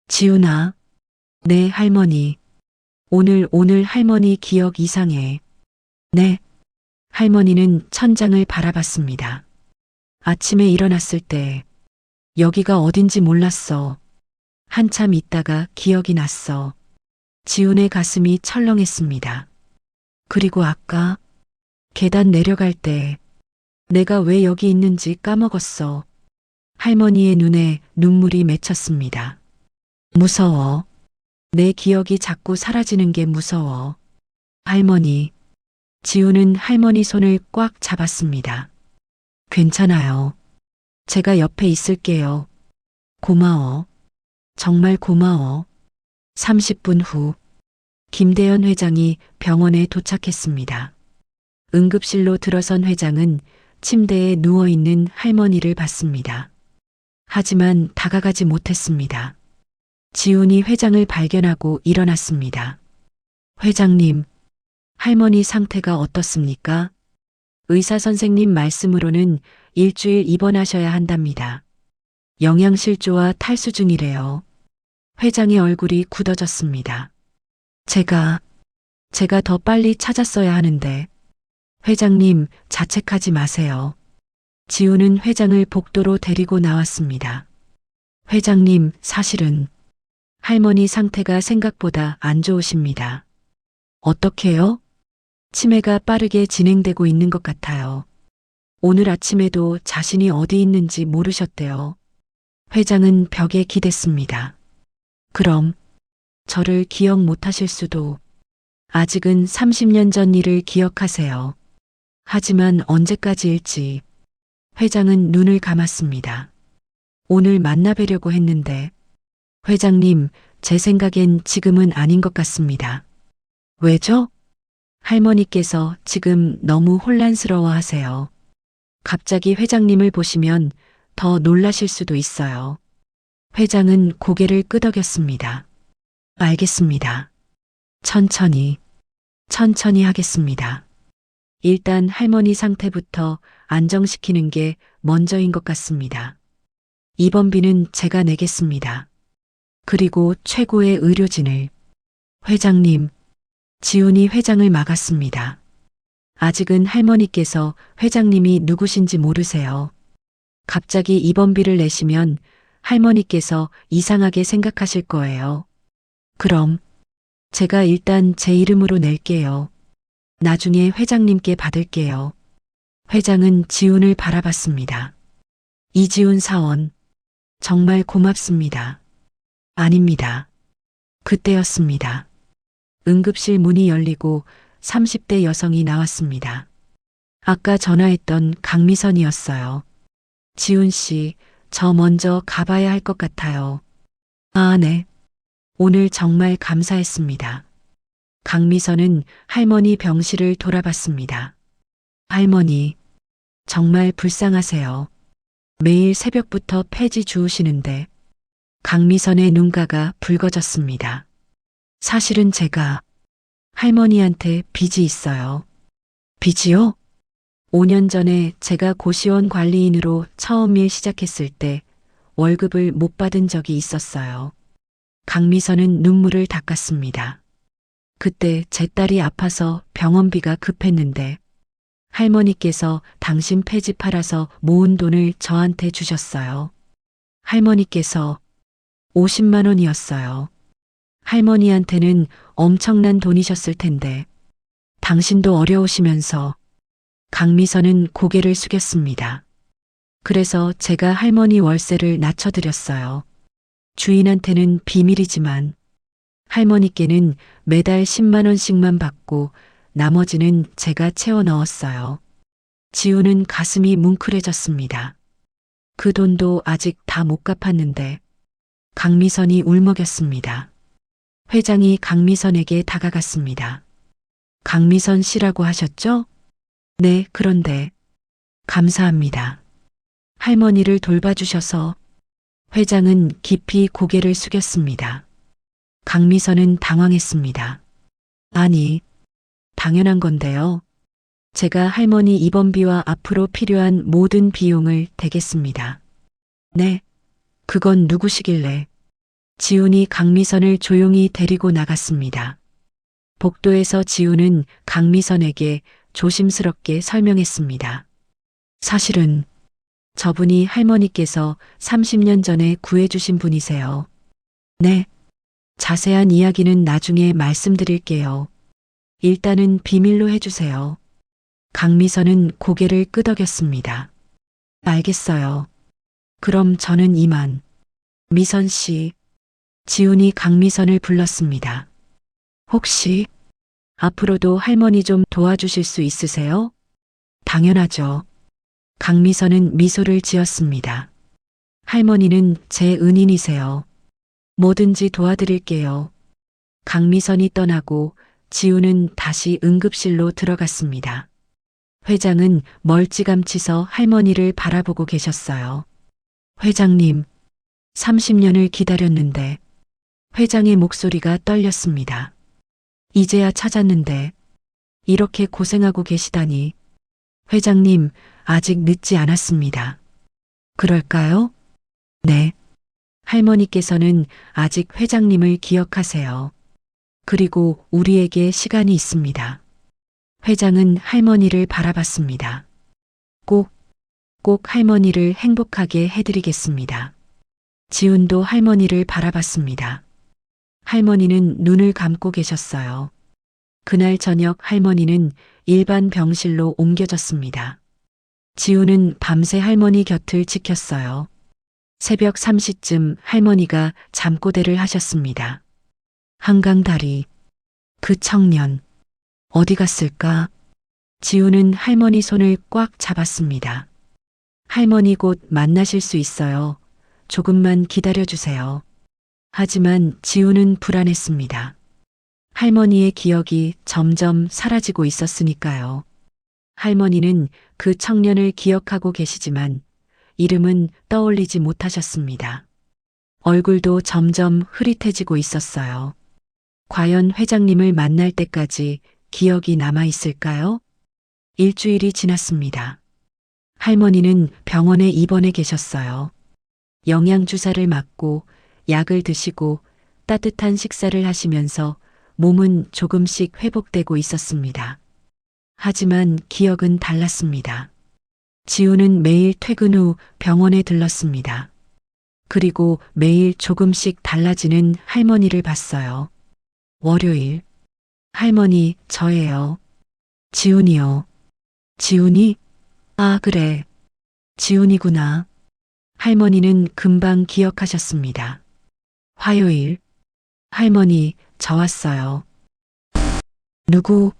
지훈아. 네, 할머니. 오늘 할머니 기억 이상해. 네. 할머니는 천장을 바라봤습니다. 아침에 일어났을 때 여기가 어딘지 몰랐어. 한참 있다가 기억이 났어. 지훈의 가슴이 철렁했습니다. 그리고 아까 계단 내려갈 때 내가 왜 여기 있는지 까먹었어. 할머니의 눈에 눈물이 맺혔습니다. 무서워. 내 기억이 자꾸 사라지는 게 무서워. 할머니. 지훈은 할머니 손을 꽉 잡았습니다. 괜찮아요. 제가 옆에 있을게요. 고마워. 정말 고마워. 30분 후, 김대현 회장이 병원에 도착했습니다. 응급실로 들어선 회장은 침대에 누워있는 할머니를 봤습니다. 하지만 다가가지 못했습니다. 지훈이 회장을 발견하고 일어났습니다. 회장님, 할머니 상태가 어떻습니까? 의사 선생님 말씀으로는 일주일 입원하셔야 한답니다. 영양실조와 탈수 중이래요. 회장의 얼굴이 굳어졌습니다. 제가 더 빨리 찾았어야 하는데. 회장님, 자책하지 마세요. 지훈은 회장을 복도로 데리고 나왔습니다. 회장님, 사실은 할머니 상태가 생각보다 안 좋으십니다. 어떻게요? 치매가 빠르게 진행되고 있는 것 같아요. 오늘 아침에도 자신이 어디 있는지 모르셨대요. 회장은 벽에 기댔습니다. 그럼 저를 기억 못하실 수도. 아직은 30년 전 일을 기억하세요. 하지만 언제까지일지. 회장은 눈을 감았습니다. 오늘 만나뵈려고 했는데. 회장님, 제 생각엔 지금은 아닌 것 같습니다. 왜죠? 할머니께서 지금 너무 혼란스러워 하세요. 갑자기 회장님을 보시면 더 놀라실 수도 있어요. 회장은 고개를 끄덕였습니다. 알겠습니다. 천천히 하겠습니다. 일단 할머니 상태부터 안정시키는 게 먼저인 것 같습니다. 입원비는 제가 내겠습니다. 그리고 최고의 의료진을. 회장님, 지훈이 회장을 막았습니다. 아직은 할머니께서 회장님이 누구신지 모르세요. 갑자기 입원비를 내시면 할머니께서 이상하게 생각하실 거예요. 그럼 제가 일단 제 이름으로 낼게요. 나중에 회장님께 받을게요. 회장은 지훈을 바라봤습니다. 이지훈 사원, 정말 고맙습니다. 아닙니다. 그때였습니다. 응급실 문이 열리고 30대 여성이 나왔습니다. 아까 전화했던 강미선이었어요. 지훈 씨, 저 먼저 가봐야 할 것 같아요. 아, 네. 오늘 정말 감사했습니다. 강미선은 할머니 병실을 돌아봤습니다. 할머니, 정말 불쌍하세요. 매일 새벽부터 폐지 주우시는데 강미선의 눈가가 붉어졌습니다. 사실은 제가 할머니한테 빚이 있어요. 빚이요? 5년 전에 제가 고시원 관리인으로 처음 일 시작했을 때 월급을 못 받은 적이 있었어요. 강미선은 눈물을 닦았습니다. 그때 제 딸이 아파서 병원비가 급했는데 할머니께서 당신 폐지 팔아서 모은 돈을 저한테 주셨어요. 할머니께서 50만 원이었어요. 할머니한테는 엄청난 돈이셨을 텐데 당신도 어려우시면서 강미선은 고개를 숙였습니다. 그래서 제가 할머니 월세를 낮춰드렸어요. 주인한테는 비밀이지만 할머니께는 매달 10만 원씩만 받고 나머지는 제가 채워 넣었어요. 지우는 가슴이 뭉클해졌습니다. 그 돈도 아직 다 못 갚았는데 강미선이 울먹였습니다. 회장이 강미선에게 다가갔습니다. 강미선 씨라고 하셨죠? 네, 그런데 감사합니다. 할머니를 돌봐주셔서. 회장은 깊이 고개를 숙였습니다. 강미선은 당황했습니다. 아니, 당연한 건데요. 제가 할머니 입원비와 앞으로 필요한 모든 비용을 대겠습니다. 네, 그건 누구시길래? 지훈이 강미선을 조용히 데리고 나갔습니다. 복도에서 지훈은 강미선에게 조심스럽게 설명했습니다. 사실은 저분이 할머니께서 30년 전에 구해주신 분이세요. 네. 자세한 이야기는 나중에 말씀드릴게요. 일단은 비밀로 해주세요. 강미선은 고개를 끄덕였습니다. 알겠어요. 그럼 저는 이만. 미선 씨. 지훈이 강미선을 불렀습니다. 혹시 앞으로도 할머니 좀 도와주실 수 있으세요? 당연하죠. 강미선은 미소를 지었습니다. 할머니는 제 은인이세요. 뭐든지 도와드릴게요. 강미선이 떠나고 지우는 다시 응급실로 들어갔습니다. 회장은 멀찌감치서 할머니를 바라보고 계셨어요. 회장님, 30년을 기다렸는데 회장의 목소리가 떨렸습니다. 이제야 찾았는데 이렇게 고생하고 계시다니. 회장님, 아직 늦지 않았습니다. 그럴까요? 네. 할머니께서는 아직 회장님을 기억하세요. 그리고 우리에게 시간이 있습니다. 회장은 할머니를 바라봤습니다. 꼭 할머니를 행복하게 해드리겠습니다. 지훈도 할머니를 바라봤습니다. 할머니는 눈을 감고 계셨어요. 그날 저녁 할머니는 일반 병실로 옮겨졌습니다. 지훈은 밤새 할머니 곁을 지켰어요. 새벽 3시쯤 할머니가 잠꼬대를 하셨습니다. 한강다리, 그 청년, 어디 갔을까? 지훈은 할머니 손을 꽉 잡았습니다. 할머니 곧 만나실 수 있어요. 조금만 기다려주세요. 하지만 지훈은 불안했습니다. 할머니의 기억이 점점 사라지고 있었으니까요. 할머니는 그 청년을 기억하고 계시지만 이름은 떠올리지 못하셨습니다. 얼굴도 점점 흐릿해지고 있었어요. 과연 회장님을 만날 때까지 기억이 남아 있을까요? 일주일이 지났습니다. 할머니는 병원에 입원해 계셨어요. 영양주사를 맞고 약을 드시고 따뜻한 식사를 하시면서 몸은 조금씩 회복되고 있었습니다. 하지만 기억은 달랐습니다. 지우는 매일 퇴근 후 병원에 들렀습니다. 그리고 매일 조금씩 달라지는 할머니를 봤어요. 월요일. 할머니, 저예요. 지훈이요. 지훈이? 아, 그래. 지훈이구나. 할머니는 금방 기억하셨습니다. 화요일. 할머니, 저 왔어요. 누구?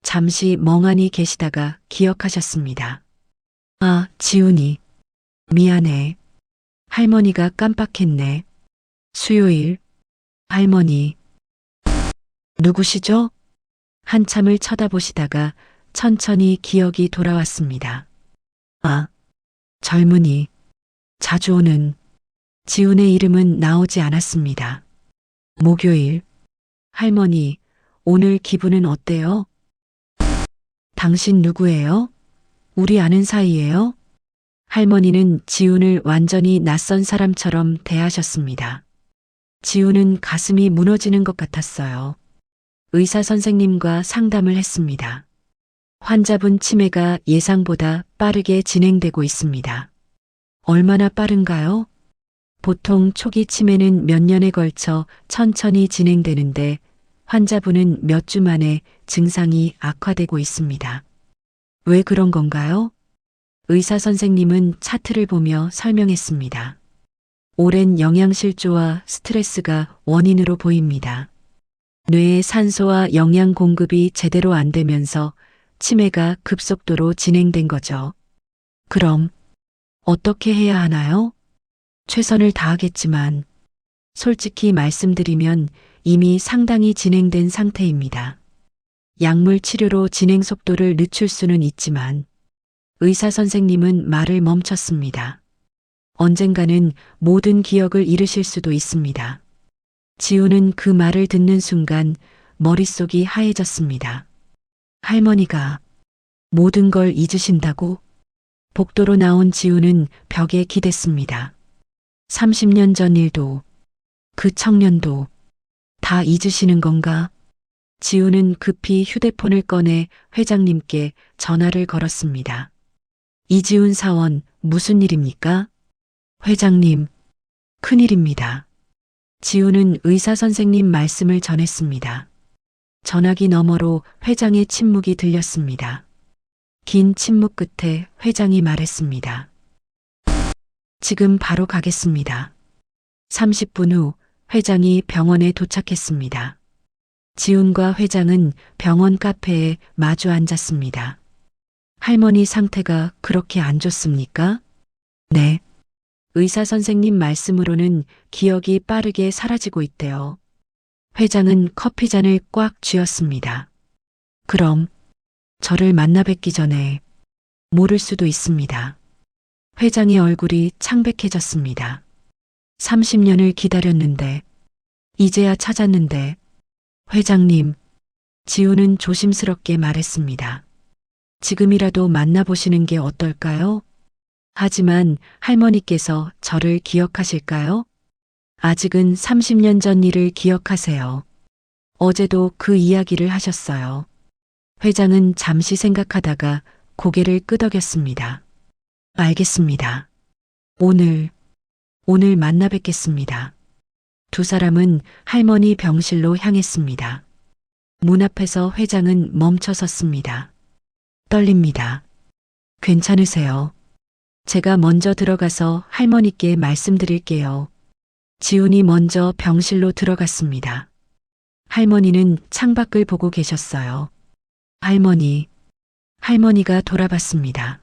잠시 멍하니 계시다가 기억하셨습니다. 아, 지훈이. 미안해. 할머니가 깜빡했네. 수요일. 할머니. 누구시죠? 한참을 쳐다보시다가 천천히 기억이 돌아왔습니다. 아, 젊은이. 자주 오는. 지훈의 이름은 나오지 않았습니다. 목요일. 할머니, 오늘 기분은 어때요? 당신 누구예요? 우리 아는 사이예요? 할머니는 지훈을 완전히 낯선 사람처럼 대하셨습니다. 지훈은 가슴이 무너지는 것 같았어요. 의사 선생님과 상담을 했습니다. 환자분 치매가 예상보다 빠르게 진행되고 있습니다. 얼마나 빠른가요? 보통 초기 치매는 몇 년에 걸쳐 천천히 진행되는데 환자분은 몇 주 만에 증상이 악화되고 있습니다. 왜 그런 건가요? 의사 선생님은 차트를 보며 설명했습니다. 오랜 영양실조와 스트레스가 원인으로 보입니다. 뇌의 산소와 영양 공급이 제대로 안 되면서 치매가 급속도로 진행된 거죠. 그럼 어떻게 해야 하나요? 최선을 다하겠지만 솔직히 말씀드리면 이미 상당히 진행된 상태입니다. 약물 치료로 진행 속도를 늦출 수는 있지만 의사 선생님은 말을 멈췄습니다. 언젠가는 모든 기억을 잃으실 수도 있습니다. 지훈은 그 말을 듣는 순간 머릿속이 하얘졌습니다. 할머니가 모든 걸 잊으신다고? 복도로 나온 지훈은 벽에 기댔습니다. 30년 전 일도, 그 청년도 다 잊으시는 건가? 지훈은 급히 휴대폰을 꺼내 회장님께 전화를 걸었습니다. 이지훈 사원, 무슨 일입니까? 회장님, 큰일입니다. 지훈은 의사 선생님 말씀을 전했습니다. 전화기 너머로 회장의 침묵이 들렸습니다. 긴 침묵 끝에 회장이 말했습니다. 지금 바로 가겠습니다. 30분 후 회장이 병원에 도착했습니다. 지훈과 회장은 병원 카페에 마주 앉았습니다. 할머니 상태가 그렇게 안 좋습니까? 네. 의사 선생님 말씀으로는 기억이 빠르게 사라지고 있대요. 회장은 커피잔을 꽉 쥐었습니다. 그럼 저를 만나 뵙기 전에 모를 수도 있습니다. 회장의 얼굴이 창백해졌습니다. 30년을 기다렸는데, 이제야 찾았는데, 회장님, 지훈은 조심스럽게 말했습니다. 지금이라도 만나보시는 게 어떨까요? 하지만 할머니께서 저를 기억하실까요? 아직은 30년 전 일을 기억하세요. 어제도 그 이야기를 하셨어요. 회장은 잠시 생각하다가 고개를 끄덕였습니다. 알겠습니다. 오늘 만나 뵙겠습니다. 두 사람은 할머니 병실로 향했습니다. 문 앞에서 회장은 멈춰 섰습니다. 떨립니다. 괜찮으세요? 제가 먼저 들어가서 할머니께 말씀드릴게요. 지훈이 먼저 병실로 들어갔습니다. 할머니는 창밖을 보고 계셨어요. 할머니가 돌아봤습니다.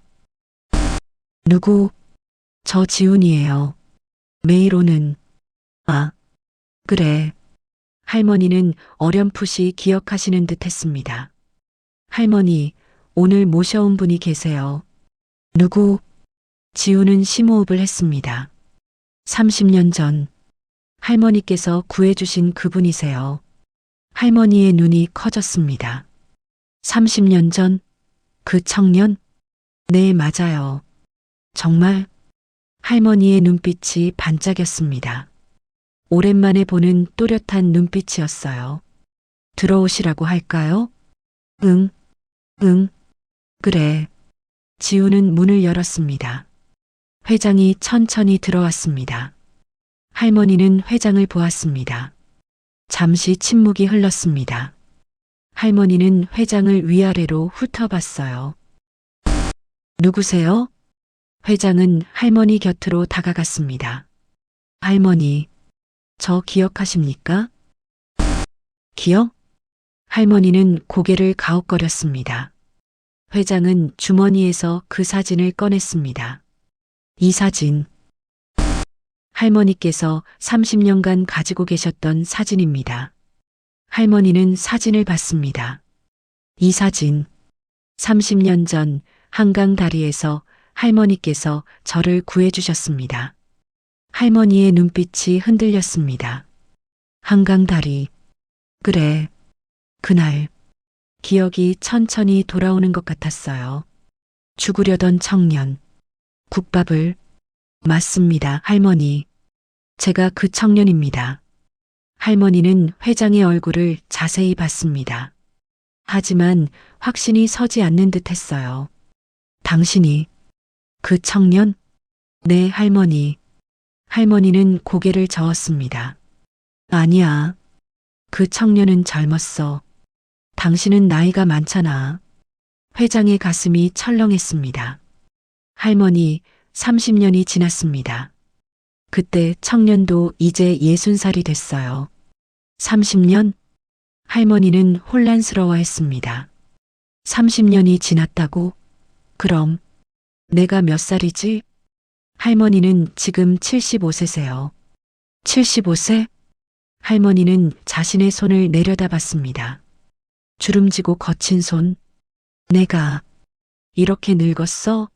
누구? 저 지훈이에요. 매일 오는. 아, 그래. 할머니는 어렴풋이 기억하시는 듯 했습니다. 할머니, 오늘 모셔온 분이 계세요. 누구? 지훈은 심호흡을 했습니다. 30년 전 할머니께서 구해주신 그분이세요. 할머니의 눈이 커졌습니다. 30년 전 그 청년? 네, 맞아요. 정말? 할머니의 눈빛이 반짝였습니다. 오랜만에 보는 또렷한 눈빛이었어요. 들어오시라고 할까요? 응, 그래. 지훈은 문을 열었습니다. 회장이 천천히 들어왔습니다. 할머니는 회장을 보았습니다. 잠시 침묵이 흘렀습니다. 할머니는 회장을 위아래로 훑어봤어요. 누구세요? 회장은 할머니 곁으로 다가갔습니다. 할머니, 저 기억하십니까? 기억? 할머니는 고개를 가웃거렸습니다. 회장은 주머니에서 그 사진을 꺼냈습니다. 이 사진. 할머니께서 30년간 가지고 계셨던 사진입니다. 할머니는 사진을 봤습니다. 이 사진. 30년 전 한강 다리에서 할머니께서 저를 구해주셨습니다. 할머니의 눈빛이 흔들렸습니다. 한강 다리. 그래. 그날. 기억이 천천히 돌아오는 것 같았어요. 죽으려던 청년. 국밥을. 맞습니다, 할머니. 제가 그 청년입니다. 할머니는 회장의 얼굴을 자세히 봤습니다. 하지만 확신이 서지 않는 듯 했어요. 당신이 그 청년? 네, 할머니. 할머니는 고개를 저었습니다. 아니야. 그 청년은 젊었어. 당신은 나이가 많잖아. 회장의 가슴이 철렁했습니다. 할머니, 30년이 지났습니다. 그때 청년도 이제 60살이 됐어요. 30년? 할머니는 혼란스러워했습니다. 30년이 지났다고? 그럼 내가 몇 살이지? 할머니는 지금 75세세요. 75세? 할머니는 자신의 손을 내려다봤습니다. 주름지고 거친 손. 내가 이렇게 늙었어?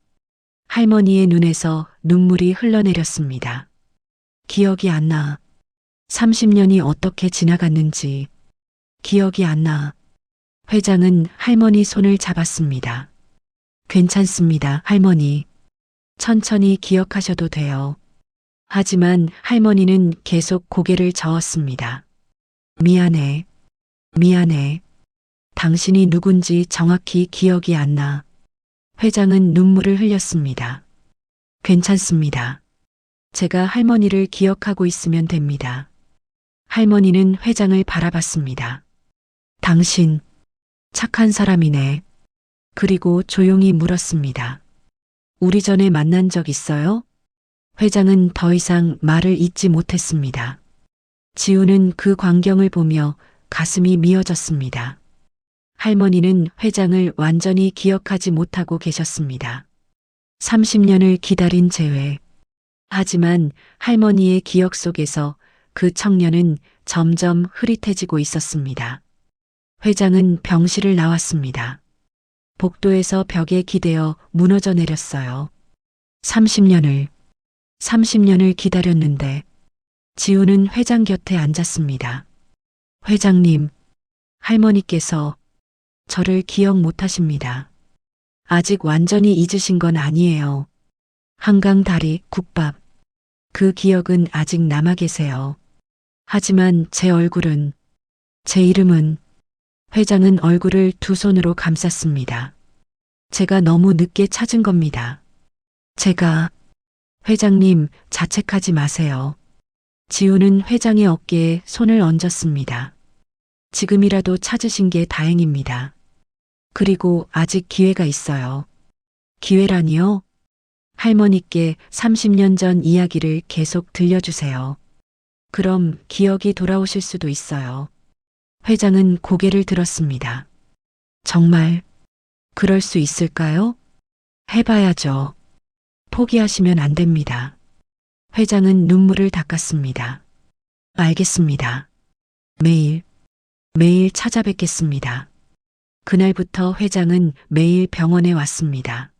할머니의 눈에서 눈물이 흘러내렸습니다. 기억이 안 나. 30년이 어떻게 지나갔는지. 기억이 안 나. 회장은 할머니 손을 잡았습니다. 괜찮습니다, 할머니. 천천히 기억하셔도 돼요. 하지만 할머니는 계속 고개를 저었습니다. 미안해. 미안해. 당신이 누군지 정확히 기억이 안 나. 회장은 눈물을 흘렸습니다. 괜찮습니다. 제가 할머니를 기억하고 있으면 됩니다. 할머니는 회장을 바라봤습니다. 당신, 착한 사람이네. 그리고 조용히 물었습니다. 우리 전에 만난 적 있어요? 회장은 더 이상 말을 잇지 못했습니다. 지우는 그 광경을 보며 가슴이 미어졌습니다. 할머니는 회장을 완전히 기억하지 못하고 계셨습니다. 30년을 기다린 재회. 하지만 할머니의 기억 속에서 그 청년은 점점 흐릿해지고 있었습니다. 회장은 병실을 나왔습니다. 복도에서 벽에 기대어 무너져 내렸어요. 30년을 기다렸는데. 지우는 회장 곁에 앉았습니다. 회장님, 할머니께서 저를 기억 못 하십니다. 아직 완전히 잊으신 건 아니에요. 한강 다리, 국밥. 그 기억은 아직 남아 계세요. 하지만 제 얼굴은, 제 이름은. 회장은 얼굴을 두 손으로 감쌌습니다. 제가 너무 늦게 찾은 겁니다. 제가. 회장님, 자책하지 마세요. 지우는 회장의 어깨에 손을 얹었습니다. 지금이라도 찾으신 게 다행입니다. 그리고 아직 기회가 있어요. 기회라니요? 할머니께 30년 전 이야기를 계속 들려주세요. 그럼 기억이 돌아오실 수도 있어요. 회장은 고개를 들었습니다. 정말 그럴 수 있을까요? 해봐야죠. 포기하시면 안 됩니다. 회장은 눈물을 닦았습니다. 알겠습니다. 매일 찾아뵙겠습니다. 그날부터 회장은 매일 병원에 왔습니다.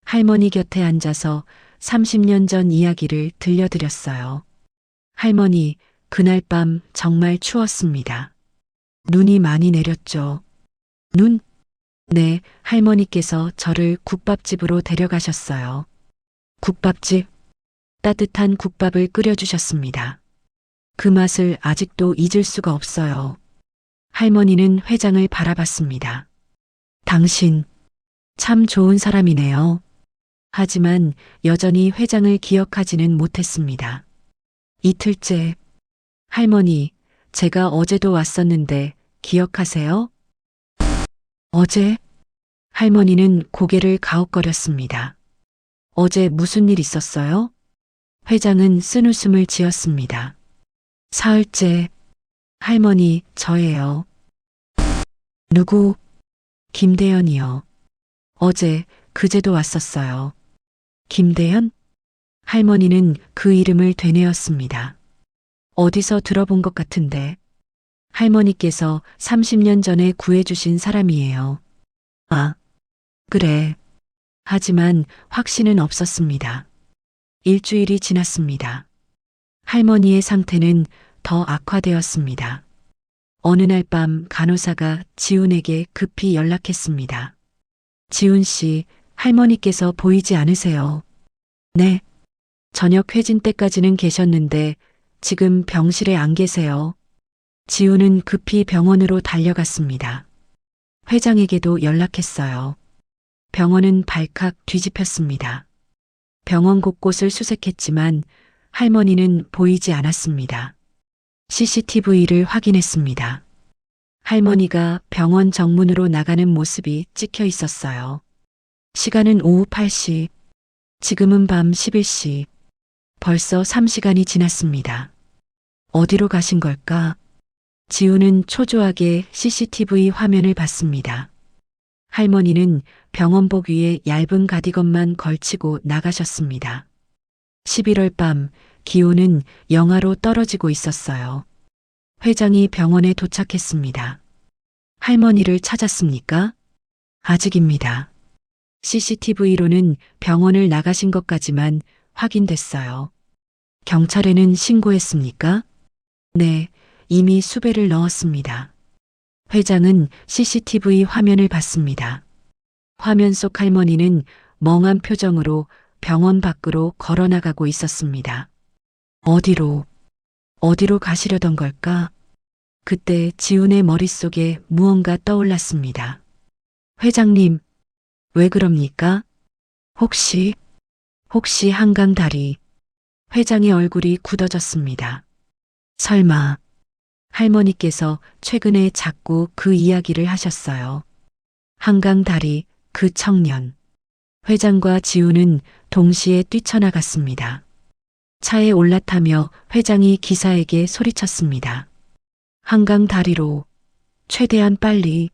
할머니 곁에 앉아서 30년 전 이야기를 들려드렸어요. 할머니, 그날 밤 정말 추웠습니다. 눈이 많이 내렸죠. 눈? 네, 할머니께서 저를 국밥집으로 데려가셨어요. 국밥집? 따뜻한 국밥을 끓여주셨습니다. 그 맛을 아직도 잊을 수가 없어요. 할머니는 회장을 바라봤습니다. 당신, 참 좋은 사람이네요. 하지만 여전히 회장을 기억하지는 못했습니다. 이틀째. 할머니, 제가 어제도 왔었는데 기억하세요? 어제? 할머니는 고개를 가웃거렸습니다. 어제 무슨 일 있었어요? 회장은 쓴웃음을 지었습니다. 사흘째. 할머니, 저예요. 누구? 김대현이요. 어제, 그제도 왔었어요. 김대현? 할머니는 그 이름을 되뇌었습니다. 어디서 들어본 것 같은데. 할머니께서 30년 전에 구해주신 사람이에요. 아, 그래. 하지만 확신은 없었습니다. 일주일이 지났습니다. 할머니의 상태는 더 악화되었습니다. 어느 날 밤 간호사가 지훈에게 급히 연락했습니다. 지훈 씨, 할머니께서 보이지 않으세요? 네. 저녁 회진 때까지는 계셨는데 지금 병실에 안 계세요. 지훈은 급히 병원으로 달려갔습니다. 회장에게도 연락했어요. 병원은 발칵 뒤집혔습니다. 병원 곳곳을 수색했지만 할머니는 보이지 않았습니다. CCTV를 확인했습니다. 할머니가 병원 정문으로 나가는 모습이 찍혀 있었어요. 시간은 오후 8시, 지금은 밤 11시. 벌써 3시간이 지났습니다. 어디로 가신 걸까? 지훈은 초조하게 CCTV 화면을 봤습니다. 할머니는 병원복 위에 얇은 가디건만 걸치고 나가셨습니다. 11월 밤 기온은 영하로 떨어지고 있었어요. 회장이 병원에 도착했습니다. 할머니를 찾았습니까? 아직입니다. CCTV로는 병원을 나가신 것까지만 확인됐어요. 경찰에는 신고했습니까? 네, 이미 수배를 넣었습니다. 회장은 CCTV 화면을 봤습니다. 화면 속 할머니는 멍한 표정으로 병원 밖으로 걸어나가고 있었습니다. 어디로 가시려던 걸까? 그때 지훈의 머릿속에 무언가 떠올랐습니다. 회장님, 왜 그럽니까? 혹시 한강 다리. 회장의 얼굴이 굳어졌습니다. 설마 할머니께서 최근에 자꾸 그 이야기를 하셨어요. 한강 다리, 그 청년. 회장과 지훈은 동시에 뛰쳐나갔습니다. 차에 올라타며 회장이 기사에게 소리쳤습니다. 한강 다리로, 최대한 빨리.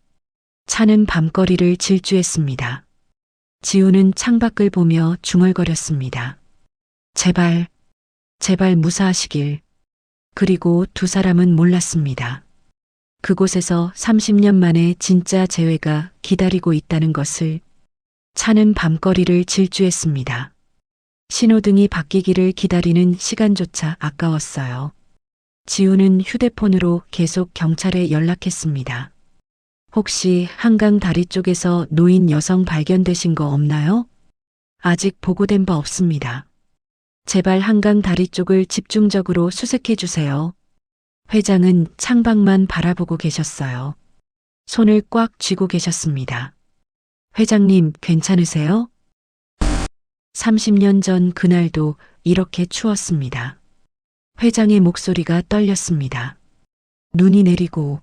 차는 밤거리를 질주했습니다. 지훈은 창밖을 보며 중얼거렸습니다. 제발 무사하시길. 그리고 두 사람은 몰랐습니다. 그곳에서 30년 만에 진짜 재회가 기다리고 있다는 것을. 차는 밤거리를 질주했습니다. 신호등이 바뀌기를 기다리는 시간조차 아까웠어요. 지훈은 휴대폰으로 계속 경찰에 연락했습니다. 혹시 한강 다리 쪽에서 노인 여성 발견되신 거 없나요? 아직 보고된 바 없습니다. 제발 한강 다리 쪽을 집중적으로 수색해 주세요. 회장은 창밖만 바라보고 계셨어요. 손을 꽉 쥐고 계셨습니다. 회장님, 괜찮으세요? 30년 전 그날도 이렇게 추웠습니다. 회장의 목소리가 떨렸습니다. 눈이 내리고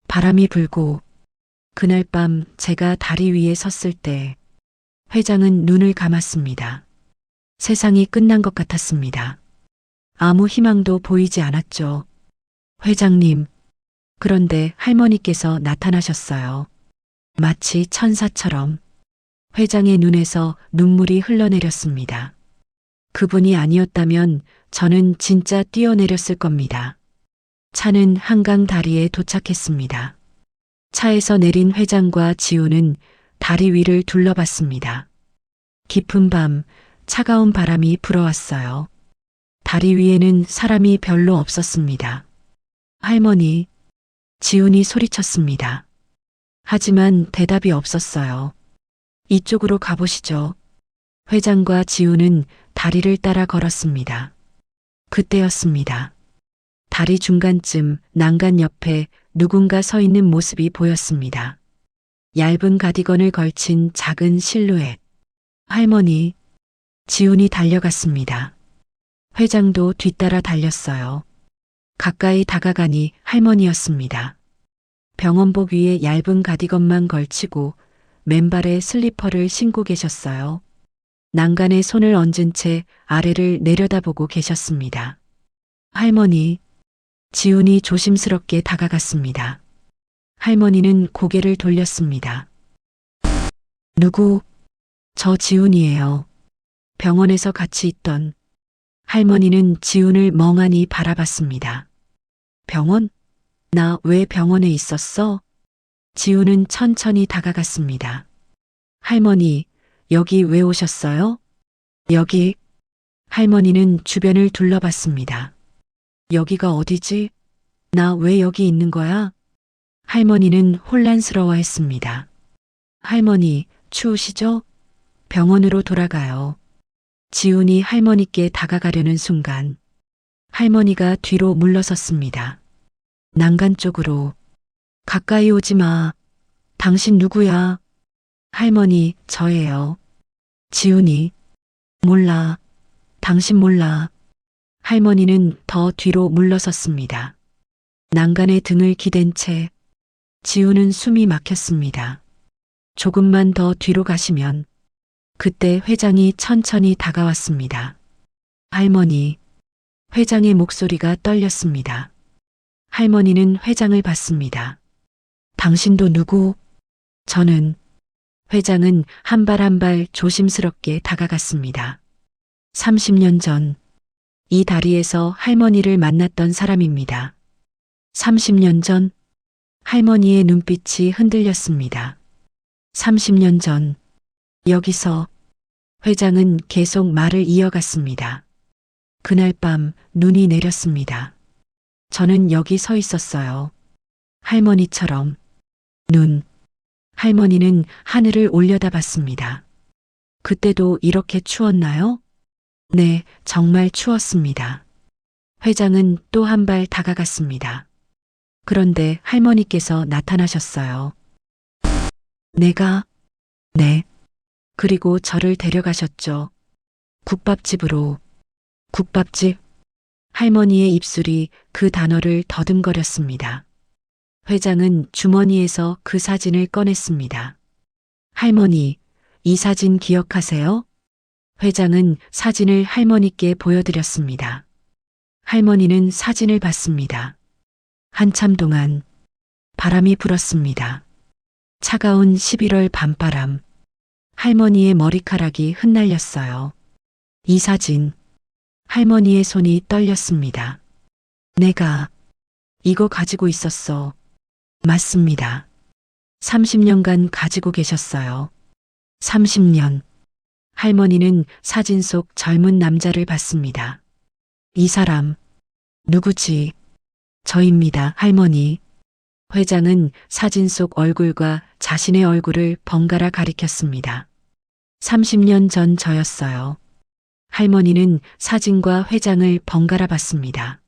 바람이 불고 그날 밤 제가 다리 위에 섰을 때 회장은 눈을 감았습니다. 세상이 끝난 것 같았습니다. 아무 희망도 보이지 않았죠. 회장님, 그런데 할머니께서 나타나셨어요. 마치 천사처럼. 회장의 눈에서 눈물이 흘러내렸습니다. 그분이 아니었다면 저는 진짜 뛰어내렸을 겁니다. 차는 한강 다리에 도착했습니다. 차에서 내린 회장과 지훈은 다리 위를 둘러봤습니다. 깊은 밤, 차가운 바람이 불어왔어요. 다리 위에는 사람이 별로 없었습니다. 할머니, 지훈이 소리쳤습니다. 하지만 대답이 없었어요. 이쪽으로 가보시죠. 회장과 지훈은 다리를 따라 걸었습니다. 그때였습니다. 다리 중간쯤 난간 옆에 누군가 서 있는 모습이 보였습니다. 얇은 가디건을 걸친 작은 실루엣. 할머니. 지훈이 달려갔습니다. 회장도 뒤따라 달렸어요. 가까이 다가가니 할머니였습니다. 병원복 위에 얇은 가디건만 걸치고 맨발에 슬리퍼를 신고 계셨어요. 난간에 손을 얹은 채 아래를 내려다보고 계셨습니다. 할머니. 지훈이 조심스럽게 다가갔습니다. 할머니는 고개를 돌렸습니다. 누구? 저 지훈이에요. 병원에서 같이 있던 할머니는 지훈을 멍하니 바라봤습니다. 병원? 나 왜 병원에 있었어? 지훈은 천천히 다가갔습니다. 할머니, 여기 왜 오셨어요? 여기. 할머니는 주변을 둘러봤습니다. 여기가 어디지? 나 왜 여기 있는 거야? 할머니는 혼란스러워했습니다. 할머니, 추우시죠? 병원으로 돌아가요. 지훈이 할머니께 다가가려는 순간 할머니가 뒤로 물러섰습니다. 난간 쪽으로. 가까이 오지 마. 당신 누구야? 할머니, 저예요. 지훈이. 몰라. 당신 몰라. 할머니는 더 뒤로 물러섰습니다. 난간에 등을 기댄 채 지훈은 숨이 막혔습니다. 조금만 더 뒤로 가시면. 그때 회장이 천천히 다가왔습니다. 할머니. 회장의 목소리가 떨렸습니다. 할머니는 회장을 봤습니다. 당신도 누구? 저는. 회장은 한 발 한 발 조심스럽게 다가갔습니다. 30년 전 이 다리에서 할머니를 만났던 사람입니다. 30년 전 할머니의 눈빛이 흔들렸습니다. 30년 전 여기서. 회장은 계속 말을 이어갔습니다. 그날 밤 눈이 내렸습니다. 저는 여기 서 있었어요. 할머니처럼. 눈. 할머니는 하늘을 올려다봤습니다. 그때도 이렇게 추웠나요? 네, 정말 추웠습니다. 회장은 또 한 발 다가갔습니다. 그런데 할머니께서 나타나셨어요. 내가? 네. 그리고 저를 데려가셨죠. 국밥집으로. 국밥집? 할머니의 입술이 그 단어를 더듬거렸습니다. 회장은 주머니에서 그 사진을 꺼냈습니다. 할머니, 이 사진 기억하세요? 회장은 사진을 할머니께 보여드렸습니다. 할머니는 사진을 봤습니다. 한참 동안 바람이 불었습니다. 차가운 11월 밤바람. 할머니의 머리카락이 흩날렸어요. 이 사진. 할머니의 손이 떨렸습니다. 내가 이거 가지고 있었어. 맞습니다. 30년간 가지고 계셨어요. 30년. 할머니는 사진 속 젊은 남자를 봤습니다. 이 사람, 누구지? 저입니다, 할머니. 회장은 사진 속 얼굴과 자신의 얼굴을 번갈아 가리켰습니다. 30년 전 저였어요. 할머니는 사진과 회장을 번갈아 봤습니다.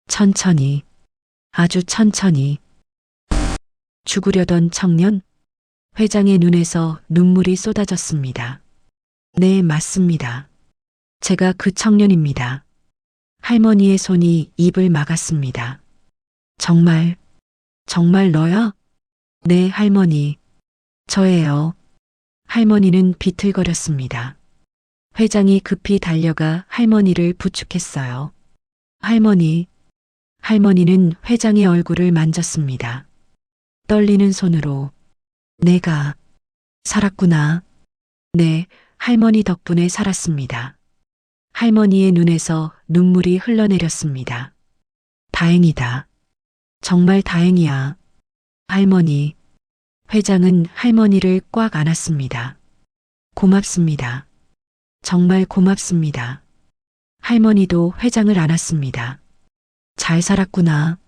천천히, 아주 천천히. 죽으려던 청년? 회장의 눈에서 눈물이 쏟아졌습니다. 네, 맞습니다. 제가 그 청년입니다. 할머니의 손이 입을 막았습니다. 정말, 정말 너야? 네, 할머니. 저예요. 할머니는 비틀거렸습니다. 회장이 급히 달려가 할머니를 부축했어요. 할머니. 할머니는 회장의 얼굴을 만졌습니다. 떨리는 손으로. 내가 살았구나. 네, 할머니 덕분에 살았습니다. 할머니의 눈에서 눈물이 흘러내렸습니다. 다행이다. 정말 다행이야. 할머니. 회장은 할머니를 꽉 안았습니다. 고맙습니다. 정말 고맙습니다. 할머니도 회장을 안았습니다. 잘 살았구나.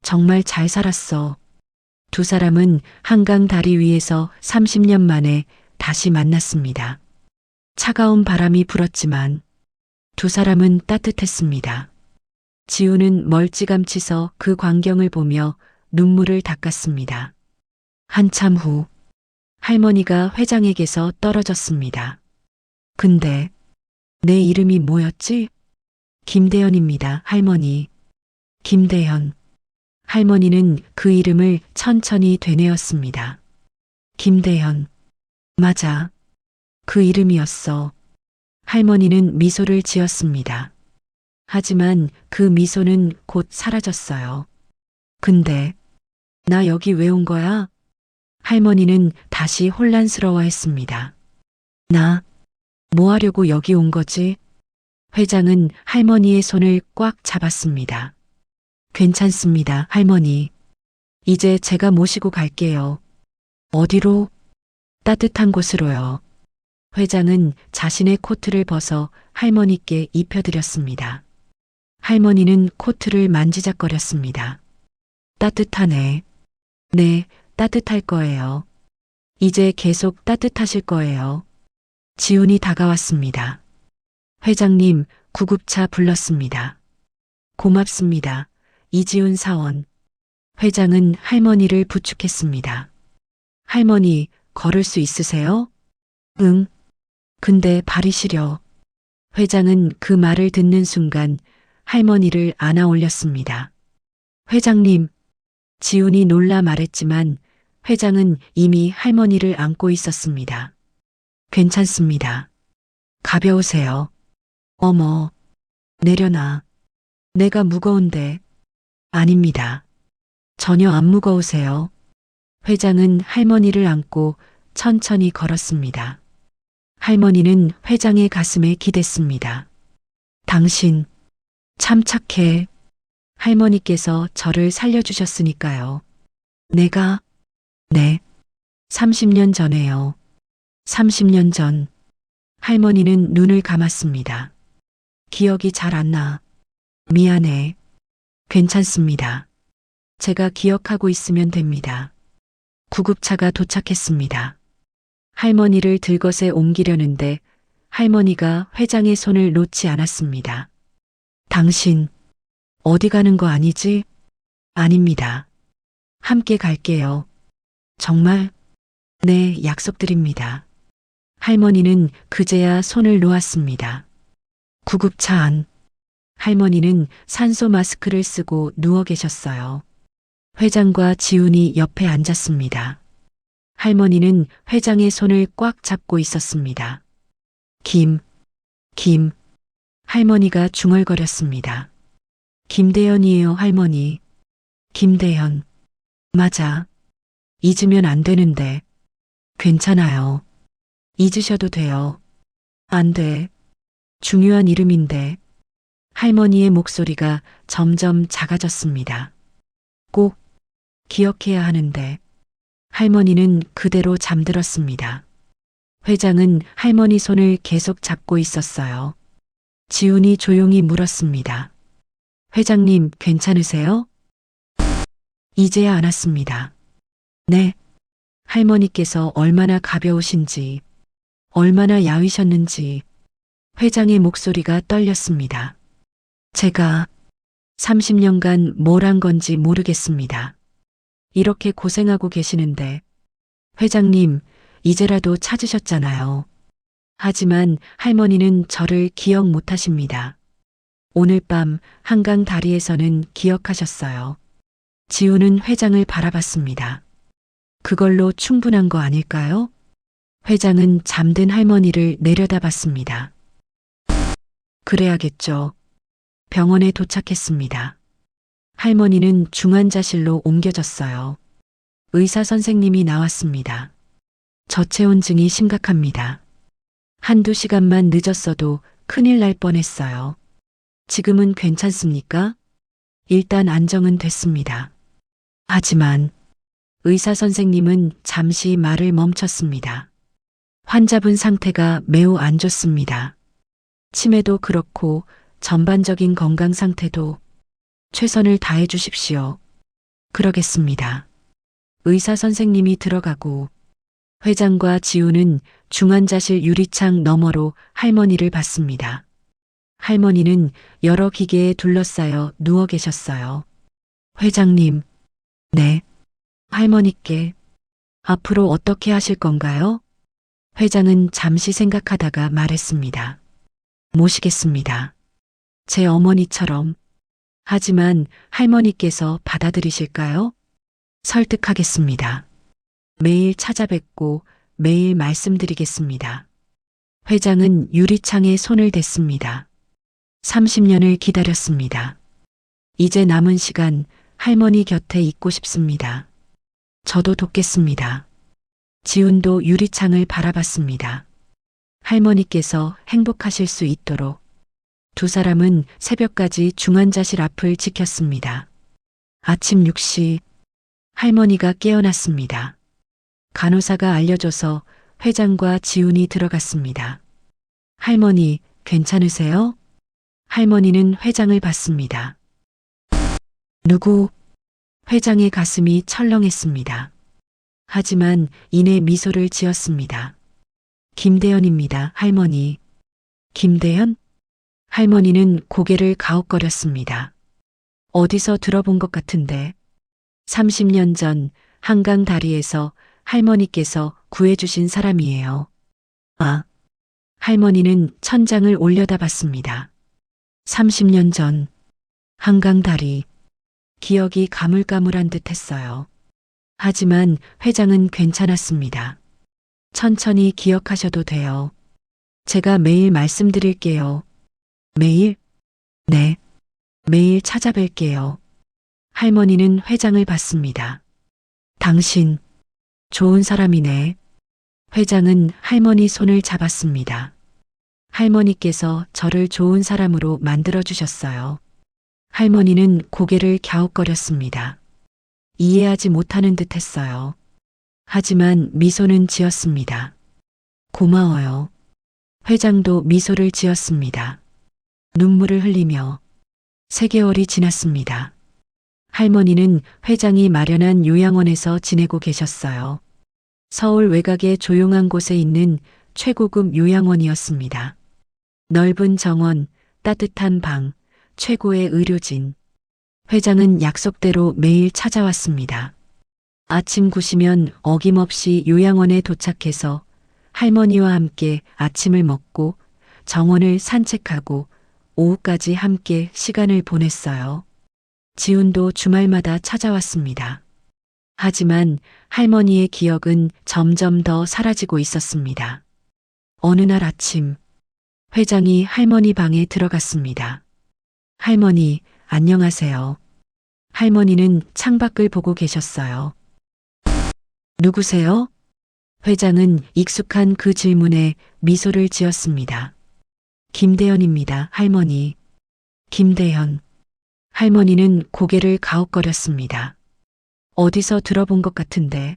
정말 잘 살았어. 두 사람은 한강 다리 위에서 30년 만에 다시 만났습니다. 차가운 바람이 불었지만 두 사람은 따뜻했습니다. 지우는 멀찌감치 서 그 광경을 보며 눈물을 닦았습니다. 한참 후 할머니가 회장에게서 떨어졌습니다. 근데 내 이름이 뭐였지? 김대현입니다, 할머니. 김대현. 할머니는 그 이름을 천천히 되뇌었습니다. 김대현. 맞아. 그 이름이었어. 할머니는 미소를 지었습니다. 하지만 그 미소는 곧 사라졌어요. 근데 나 여기 왜 온 거야? 할머니는 다시 혼란스러워했습니다. 나 뭐 하려고 여기 온 거지? 회장은 할머니의 손을 꽉 잡았습니다. 괜찮습니다, 할머니. 이제 제가 모시고 갈게요. 어디로? 따뜻한 곳으로요. 회장은 자신의 코트를 벗어 할머니께 입혀드렸습니다. 할머니는 코트를 만지작거렸습니다. 따뜻하네. 네, 따뜻할 거예요. 이제 계속 따뜻하실 거예요. 지훈이 다가왔습니다. 회장님, 구급차 불렀습니다. 고맙습니다. 이지훈 사원. 회장은 할머니를 부축했습니다. 할머니, 걸을 수 있으세요? 응. 근데 발이 시려. 회장은 그 말을 듣는 순간 할머니를 안아 올렸습니다. 회장님, 지훈이 놀라 말했지만 회장은 이미 할머니를 안고 있었습니다. 괜찮습니다. 가벼우세요. 어머, 내려놔. 내가 무거운데. 아닙니다. 전혀 안 무거우세요. 회장은 할머니를 안고 천천히 걸었습니다. 할머니는 회장의 가슴에 기댔습니다. 당신, 참 착해. 할머니께서 저를 살려주셨으니까요. 내가? 네. 30년 전에요. 30년 전. 할머니는 눈을 감았습니다. 기억이 잘 안 나. 미안해. 괜찮습니다. 제가 기억하고 있으면 됩니다. 구급차가 도착했습니다. 할머니를 들것에 옮기려는데 할머니가 회장의 손을 놓지 않았습니다. 당신, 어디 가는 거 아니지? 아닙니다. 함께 갈게요. 정말? 네, 약속드립니다. 할머니는 그제야 손을 놓았습니다. 구급차 안. 할머니는 산소 마스크를 쓰고 누워 계셨어요. 회장과 지훈이 옆에 앉았습니다. 할머니는 회장의 손을 꽉 잡고 있었습니다. 김. 할머니가 중얼거렸습니다. 김대현이에요, 할머니. 김대현. 맞아. 잊으면 안 되는데. 괜찮아요. 잊으셔도 돼요. 안 돼. 중요한 이름인데. 할머니의 목소리가 점점 작아졌습니다. 꼭 기억해야 하는데. 할머니는 그대로 잠들었습니다. 회장은 할머니 손을 계속 잡고 있었어요. 지훈이 조용히 물었습니다. 회장님, 괜찮으세요? 이제야 알았습니다. 네. 할머니께서 얼마나 가벼우신지, 얼마나 야위셨는지 회장의 목소리가 떨렸습니다. 제가 30년간 뭘 한 건지 모르겠습니다. 이렇게 고생하고 계시는데 회장님, 이제라도 찾으셨잖아요. 하지만 할머니는 저를 기억 못 하십니다. 오늘 밤 한강 다리에서는 기억하셨어요. 지훈은 회장을 바라봤습니다. 그걸로 충분한 거 아닐까요? 회장은 잠든 할머니를 내려다봤습니다. 그래야겠죠. 병원에 도착했습니다. 할머니는 중환자실로 옮겨졌어요. 의사 선생님이 나왔습니다. 저체온증이 심각합니다. 한두 시간만 늦었어도 큰일 날 뻔했어요. 지금은 괜찮습니까? 일단 안정은 됐습니다. 하지만 의사 선생님은 잠시 말을 멈췄습니다. 환자분 상태가 매우 안 좋습니다. 치매도 그렇고 전반적인 건강 상태도 최선을 다해 주십시오. 그러겠습니다. 의사 선생님이 들어가고 회장과 지훈은 중환자실 유리창 너머로 할머니를 봤습니다. 할머니는 여러 기계에 둘러싸여 누워 계셨어요. 회장님, 네. 할머니께 앞으로 어떻게 하실 건가요? 회장은 잠시 생각하다가 말했습니다. 모시겠습니다. 제 어머니처럼. 하지만 할머니께서 받아들이실까요? 설득하겠습니다. 매일 찾아뵙고 매일 말씀드리겠습니다. 회장은 유리창에 손을 댔습니다. 30년을 기다렸습니다. 이제 남은 시간 할머니 곁에 있고 싶습니다. 저도 돕겠습니다. 지훈도 유리창을 바라봤습니다. 할머니께서 행복하실 수 있도록 두 사람은 새벽까지 중환자실 앞을 지켰습니다. 아침 6시 할머니가 깨어났습니다. 간호사가 알려줘서 회장과 지훈이 들어갔습니다. 할머니, 괜찮으세요? 할머니는 회장을 봤습니다. 누구? 회장의 가슴이 철렁했습니다. 하지만 이내 미소를 지었습니다. 김대현입니다, 할머니. 김대현? 할머니는 고개를 가웃거렸습니다. 어디서 들어본 것 같은데. 30년 전 한강 다리에서 할머니께서 구해주신 사람이에요. 아. 할머니는 천장을 올려다봤습니다. 30년 전 한강 다리. 기억이 가물가물한 듯 했어요. 하지만 회장은 괜찮았습니다. 천천히 기억하셔도 돼요. 제가 매일 말씀드릴게요. 매일? 네. 매일 찾아뵐게요. 할머니는 회장을 봤습니다. 당신, 좋은 사람이네. 회장은 할머니 손을 잡았습니다. 할머니께서 저를 좋은 사람으로 만들어주셨어요. 할머니는 고개를 갸웃거렸습니다. 이해하지 못하는 듯 했어요. 하지만 미소는 지었습니다. 고마워요. 회장도 미소를 지었습니다. 눈물을 흘리며 3개월이 지났습니다. 할머니는 회장이 마련한 요양원에서 지내고 계셨어요. 서울 외곽의 조용한 곳에 있는 최고급 요양원이었습니다. 넓은 정원, 따뜻한 방, 최고의 의료진. 회장은 약속대로 매일 찾아왔습니다. 아침 9시면 어김없이 요양원에 도착해서 할머니와 함께 아침을 먹고 정원을 산책하고 오후까지 함께 시간을 보냈어요. 지훈도 주말마다 찾아왔습니다. 하지만 할머니의 기억은 점점 더 사라지고 있었습니다. 어느 날 아침, 회장이 할머니 방에 들어갔습니다. 할머니, 안녕하세요. 할머니는 창밖을 보고 계셨어요. 누구세요? 회장은 익숙한 그 질문에 미소를 지었습니다. 김대현입니다, 할머니. 김대현. 할머니는 고개를 가웃거렸습니다. 어디서 들어본 것 같은데.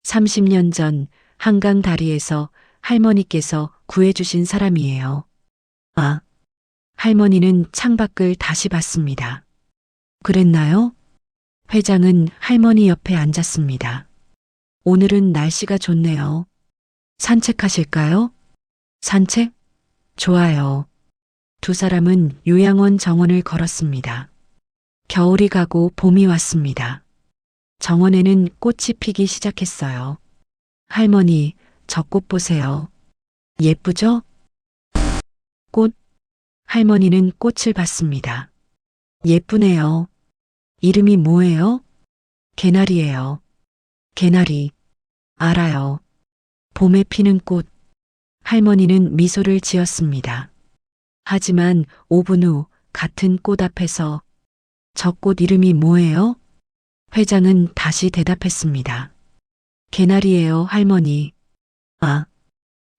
30년 전 한강 다리에서 할머니께서 구해주신 사람이에요. 아. 할머니는 창밖을 다시 봤습니다. 그랬나요? 회장은 할머니 옆에 앉았습니다. 오늘은 날씨가 좋네요. 산책하실까요? 산책? 좋아요. 두 사람은 요양원 정원을 걸었습니다. 겨울이 가고 봄이 왔습니다. 정원에는 꽃이 피기 시작했어요. 할머니, 저 꽃 보세요. 예쁘죠? 꽃? 할머니는 꽃을 봤습니다. 예쁘네요. 이름이 뭐예요? 개나리예요. 개나리. 알아요. 봄에 피는 꽃. 할머니는 미소를 지었습니다. 하지만 5분 후 같은 꽃 앞에서 저 꽃 이름이 뭐예요? 회장은 다시 대답했습니다. 개나리예요, 할머니. 아,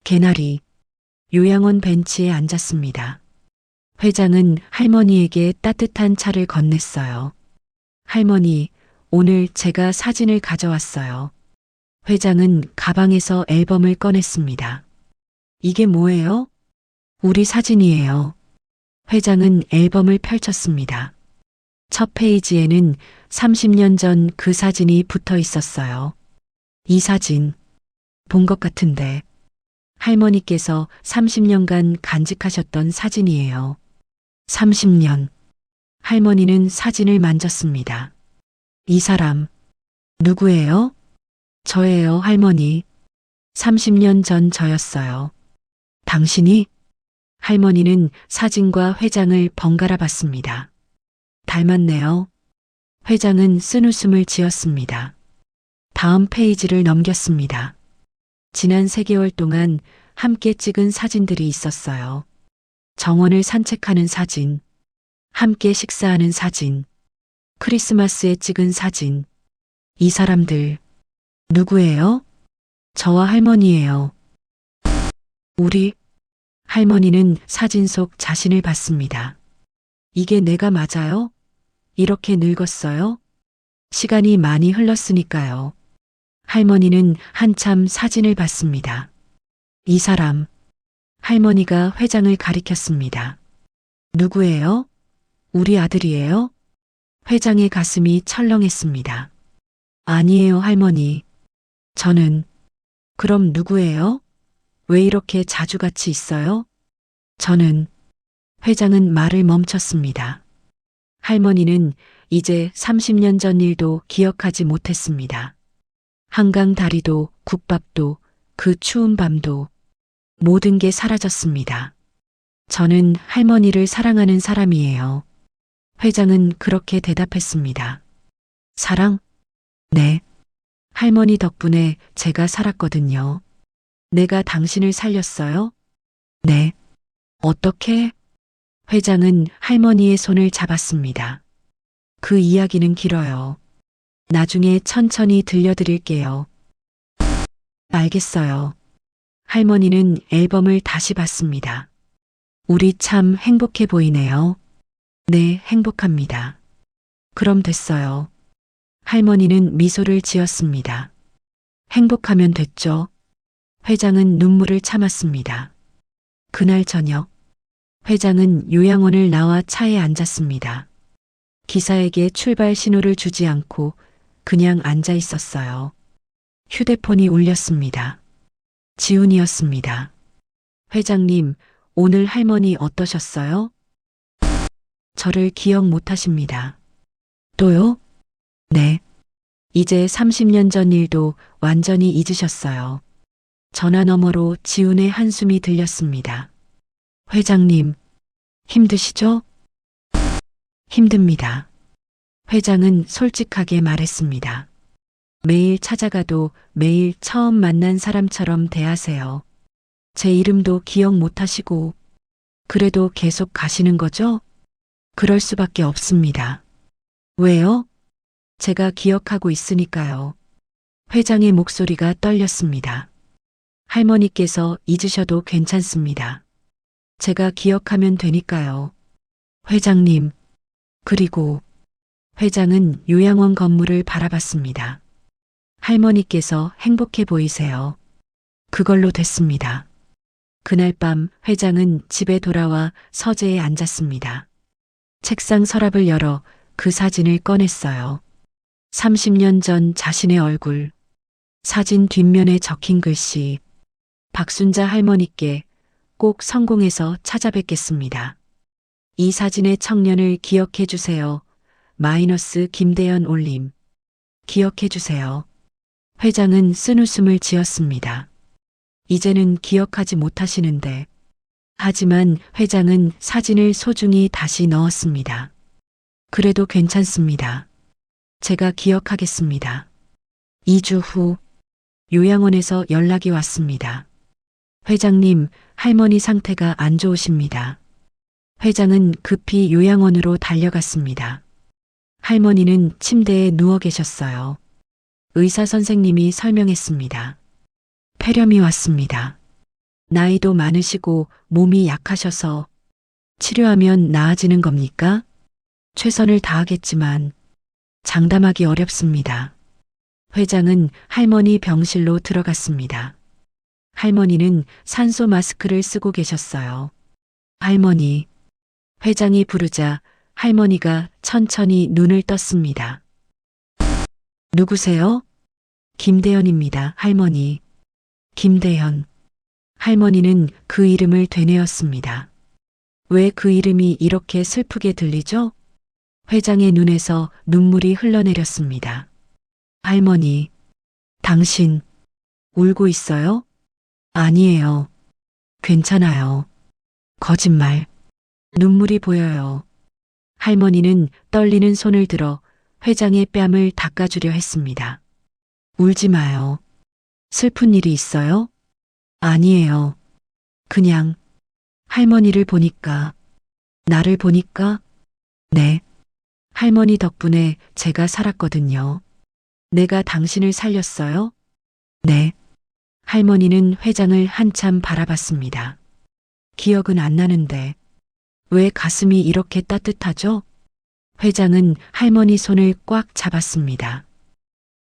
개나리. 요양원 벤치에 앉았습니다. 회장은 할머니에게 따뜻한 차를 건넸어요. 할머니, 오늘 제가 사진을 가져왔어요. 회장은 가방에서 앨범을 꺼냈습니다. 이게 뭐예요? 우리 사진이에요. 회장은 앨범을 펼쳤습니다. 첫 페이지에는 30년 전 그 사진이 붙어 있었어요. 이 사진, 본 것 같은데. 할머니께서 30년간 간직하셨던 사진이에요. 30년. 할머니는 사진을 만졌습니다. 이 사람, 누구예요? 저예요, 할머니. 30년 전 저였어요. 당신이? 할머니는 사진과 회장을 번갈아 봤습니다. 닮았네요. 회장은 쓴웃음을 지었습니다. 다음 페이지를 넘겼습니다. 지난 3개월 동안 함께 찍은 사진들이 있었어요. 정원을 산책하는 사진, 함께 식사하는 사진, 크리스마스에 찍은 사진. 이 사람들, 누구예요? 저와 할머니예요. 우리 할머니는 사진 속 자신을 봤습니다. 이게 내가 맞아요? 이렇게 늙었어요? 시간이 많이 흘렀으니까요. 할머니는 한참 사진을 봤습니다. 이 사람, 할머니가 회장을 가리켰습니다. 누구예요? 우리 아들이에요? 회장의 가슴이 철렁했습니다. 아니에요, 할머니. 저는, 그럼 누구예요? 왜 이렇게 자주 같이 있어요? 저는, 회장은 말을 멈췄습니다. 할머니는 이제 30년 전 일도 기억하지 못했습니다. 한강 다리도, 국밥도, 그 추운 밤도, 모든 게 사라졌습니다. 저는 할머니를 사랑하는 사람이에요. 회장은 그렇게 대답했습니다. 사랑? 네. 할머니 덕분에 제가 살았거든요. 내가 당신을 살렸어요? 네. 어떻게? 회장은 할머니의 손을 잡았습니다. 그 이야기는 길어요. 나중에 천천히 들려드릴게요. 알겠어요. 할머니는 앨범을 다시 봤습니다. 우리 참 행복해 보이네요. 네, 행복합니다. 그럼 됐어요. 할머니는 미소를 지었습니다. 행복하면 됐죠. 회장은 눈물을 참았습니다. 그날 저녁, 회장은 요양원을 나와 차에 앉았습니다. 기사에게 출발 신호를 주지 않고 그냥 앉아 있었어요. 휴대폰이 울렸습니다. 지훈이었습니다. 회장님, 오늘 할머니 어떠셨어요? 저를 기억 못 하십니다. 또요? 네. 이제 30년 전 일도 완전히 잊으셨어요. 전화 너머로 지훈의 한숨이 들렸습니다. 회장님, 힘드시죠? 힘듭니다. 회장은 솔직하게 말했습니다. 매일 찾아가도 매일 처음 만난 사람처럼 대하세요. 제 이름도 기억 못 하시고, 그래도 계속 가시는 거죠? 그럴 수밖에 없습니다. 왜요? 제가 기억하고 있으니까요. 회장의 목소리가 떨렸습니다. 할머니께서 잊으셔도 괜찮습니다. 제가 기억하면 되니까요. 회장님, 그리고 회장은 요양원 건물을 바라봤습니다. 할머니께서 행복해 보이세요. 그걸로 됐습니다. 그날 밤 회장은 집에 돌아와 서재에 앉았습니다. 책상 서랍을 열어 그 사진을 꺼냈어요. 30년 전 자신의 얼굴, 사진 뒷면에 적힌 글씨, 박순자 할머니께 꼭 성공해서 찾아뵙겠습니다. 이 사진의 청년을 기억해 주세요. 마이너스 김대현 올림. 기억해 주세요. 회장은 쓴웃음을 지었습니다. 이제는 기억하지 못하시는데. 하지만 회장은 사진을 소중히 다시 넣었습니다. 그래도 괜찮습니다. 제가 기억하겠습니다. 2주 후 요양원에서 연락이 왔습니다. 회장님, 할머니 상태가 안 좋으십니다. 회장은 급히 요양원으로 달려갔습니다. 할머니는 침대에 누워 계셨어요. 의사 선생님이 설명했습니다. 폐렴이 왔습니다. 나이도 많으시고 몸이 약하셔서 치료하면 나아지는 겁니까? 최선을 다하겠지만 장담하기 어렵습니다. 회장은 할머니 병실로 들어갔습니다. 할머니는 산소 마스크를 쓰고 계셨어요. 할머니. 회장이 부르자 할머니가 천천히 눈을 떴습니다. 누구세요? 김대현입니다, 할머니. 김대현. 할머니는 그 이름을 되뇌었습니다. 왜 그 이름이 이렇게 슬프게 들리죠? 회장의 눈에서 눈물이 흘러내렸습니다. 할머니, 당신 울고 있어요? 아니에요. 괜찮아요. 거짓말. 눈물이 보여요. 할머니는 떨리는 손을 들어 회장의 뺨을 닦아주려 했습니다. 울지 마요. 슬픈 일이 있어요? 아니에요. 그냥 할머니를 보니까, 나를 보니까, 네. 할머니 덕분에 제가 살았거든요. 내가 당신을 살렸어요? 네. 할머니는 회장을 한참 바라봤습니다. 기억은 안 나는데 왜 가슴이 이렇게 따뜻하죠? 회장은 할머니 손을 꽉 잡았습니다.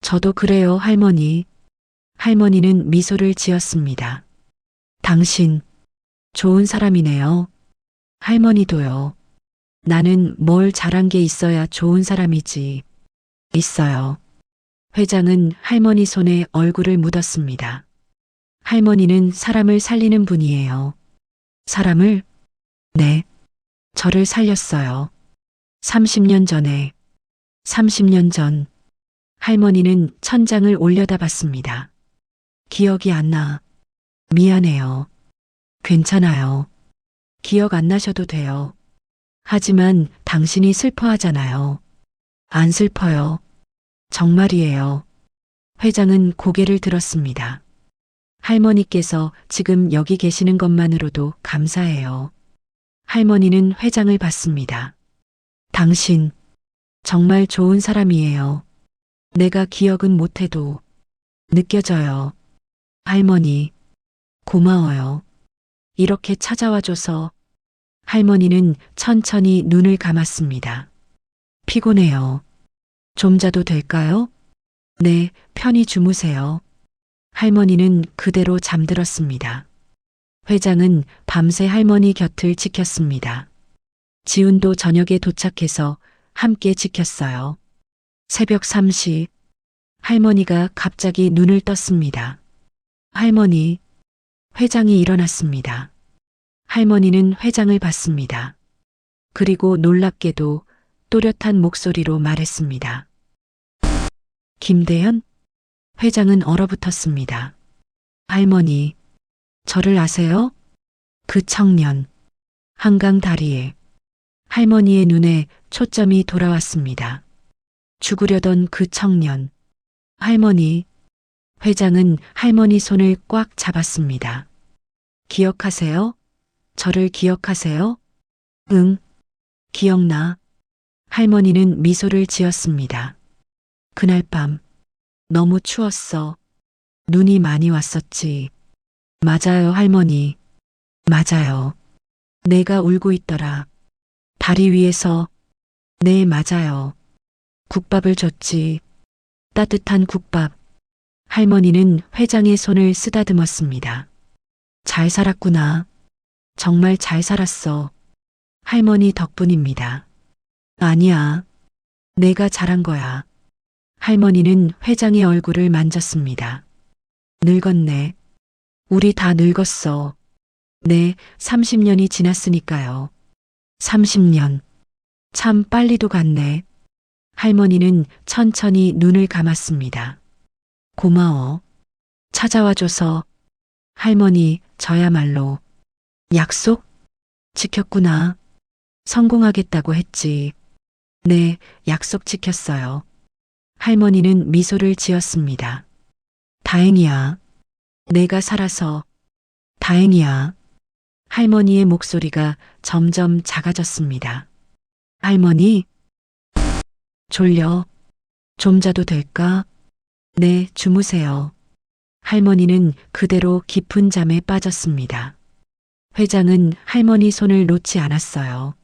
저도 그래요, 할머니. 할머니는 미소를 지었습니다. 당신, 좋은 사람이네요. 할머니도요. 나는 뭘 잘한 게 있어야 좋은 사람이지. 있어요. 회장은 할머니 손에 얼굴을 묻었습니다. 할머니는 사람을 살리는 분이에요. 사람을? 네. 저를 살렸어요. 30년 전에. 30년 전. 할머니는 천장을 올려다봤습니다. 기억이 안 나. 미안해요. 괜찮아요. 기억 안 나셔도 돼요. 하지만 당신이 슬퍼하잖아요. 안 슬퍼요. 정말이에요. 회장은 고개를 들었습니다. 할머니께서 지금 여기 계시는 것만으로도 감사해요. 할머니는 회장을 봤습니다. 당신, 정말 좋은 사람이에요. 내가 기억은 못해도 느껴져요. 할머니, 고마워요. 이렇게 찾아와줘서. 할머니는 천천히 눈을 감았습니다. 피곤해요. 좀 자도 될까요? 네, 편히 주무세요. 할머니는 그대로 잠들었습니다. 회장은 밤새 할머니 곁을 지켰습니다. 지훈도 저녁에 도착해서 함께 지켰어요. 새벽 3시, 할머니가 갑자기 눈을 떴습니다. 할머니, 회장이 일어났습니다. 할머니는 회장을 봤습니다. 그리고 놀랍게도 또렷한 목소리로 말했습니다. 김대현? 회장은 얼어붙었습니다. 할머니, 저를 아세요? 그 청년. 한강 다리에. 할머니의 눈에 초점이 돌아왔습니다. 죽으려던 그 청년. 할머니. 회장은 할머니 손을 꽉 잡았습니다. 기억하세요? 저를 기억하세요? 응, 기억나. 할머니는 미소를 지었습니다. 그날 밤, 너무 추웠어. 눈이 많이 왔었지. 맞아요, 할머니. 맞아요. 내가 울고 있더라. 다리 위에서. 네, 맞아요. 국밥을 줬지. 따뜻한 국밥. 할머니는 회장의 손을 쓰다듬었습니다. 잘 살았구나. 정말 잘 살았어. 할머니 덕분입니다. 아니야. 내가 잘한 거야. 할머니는 회장의 얼굴을 만졌습니다. 늙었네. 우리 다 늙었어. 네, 30년이 지났으니까요. 30년. 참 빨리도 갔네. 할머니는 천천히 눈을 감았습니다. 고마워. 찾아와줘서. 할머니, 저야말로. 약속? 지켰구나. 성공하겠다고 했지. 네, 약속 지켰어요. 할머니는 미소를 지었습니다. 다행이야. 내가 살아서. 다행이야. 할머니의 목소리가 점점 작아졌습니다. 할머니? 졸려. 좀 자도 될까? 네, 주무세요. 할머니는 그대로 깊은 잠에 빠졌습니다. 회장은 할머니 손을 놓지 않았어요.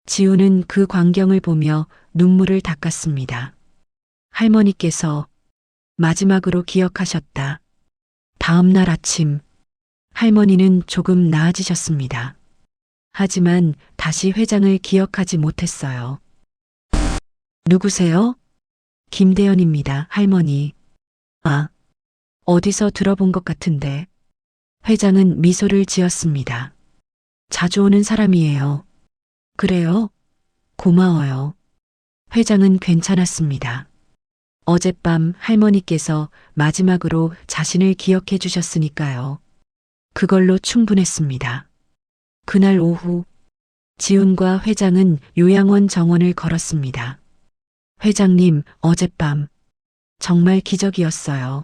지우는 그 광경을 보며 눈물을 닦았습니다. 할머니께서 마지막으로 기억하셨다. 다음 날 아침, 할머니는 조금 나아지셨습니다. 하지만 다시 회장을 기억하지 못했어요. 누구세요? 김대현입니다, 할머니. 아, 어디서 들어본 것 같은데. 회장은 미소를 지었습니다. 자주 오는 사람이에요. 그래요? 고마워요. 회장은 괜찮았습니다. 어젯밤 할머니께서 마지막으로 자신을 기억해 주셨으니까요. 그걸로 충분했습니다. 그날 오후, 지훈과 회장은 요양원 정원을 걸었습니다. 회장님, 어젯밤 정말 기적이었어요.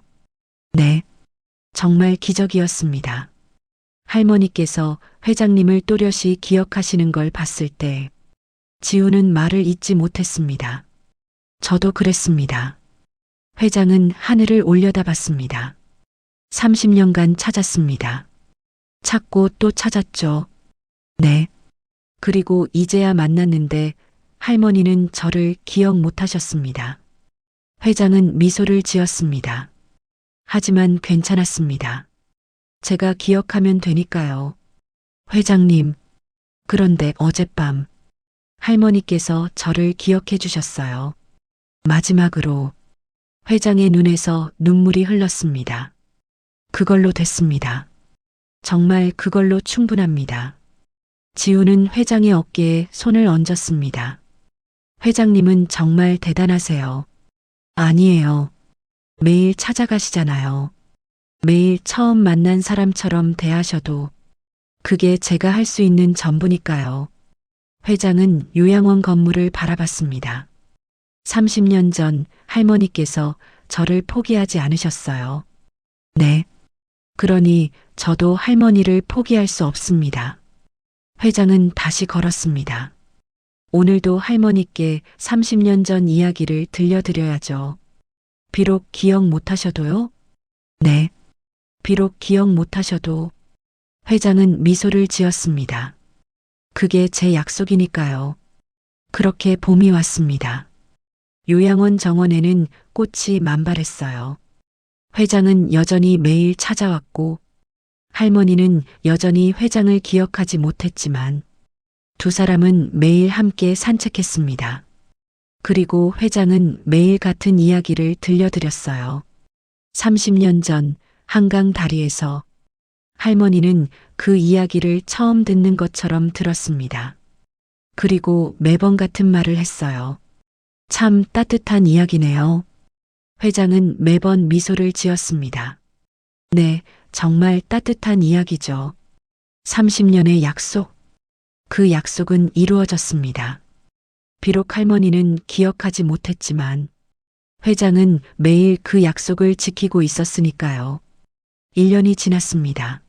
네, 정말 기적이었습니다. 할머니께서 회장님을 또렷이 기억하시는 걸 봤을 때 지훈은 말을 잇지 못했습니다. 저도 그랬습니다. 회장은 하늘을 올려다봤습니다. 30년간 찾았습니다. 찾고 또 찾았죠. 네. 그리고 이제야 만났는데 할머니는 저를 기억 못 하셨습니다. 회장은 미소를 지었습니다. 하지만 괜찮았습니다. 제가 기억하면 되니까요. 회장님, 그런데 어젯밤 할머니께서 저를 기억해 주셨어요. 마지막으로 회장의 눈에서 눈물이 흘렀습니다. 그걸로 됐습니다. 정말 그걸로 충분합니다. 지우는 회장의 어깨에 손을 얹었습니다. 회장님은 정말 대단하세요. 아니에요. 매일 찾아가시잖아요. 매일 처음 만난 사람처럼 대하셔도 그게 제가 할 수 있는 전부니까요. 회장은 요양원 건물을 바라봤습니다. 30년 전 할머니께서 저를 포기하지 않으셨어요. 네. 그러니 저도 할머니를 포기할 수 없습니다. 회장은 다시 걸었습니다. 오늘도 할머니께 30년 전 이야기를 들려드려야죠. 비록 기억 못하셔도요? 네. 비록 기억 못하셔도. 회장은 미소를 지었습니다. 그게 제 약속이니까요. 그렇게 봄이 왔습니다. 요양원 정원에는 꽃이 만발했어요. 회장은 여전히 매일 찾아왔고 할머니는 여전히 회장을 기억하지 못했지만 두 사람은 매일 함께 산책했습니다. 그리고 회장은 매일 같은 이야기를 들려드렸어요. 30년 전 한강 다리에서 할머니는 그 이야기를 처음 듣는 것처럼 들었습니다. 그리고 매번 같은 말을 했어요. 참 따뜻한 이야기네요. 회장은 매번 미소를 지었습니다. 네, 정말 따뜻한 이야기죠. 30년의 약속. 그 약속은 이루어졌습니다. 비록 할머니는 기억하지 못했지만 회장은 매일 그 약속을 지키고 있었으니까요. 1년이 지났습니다.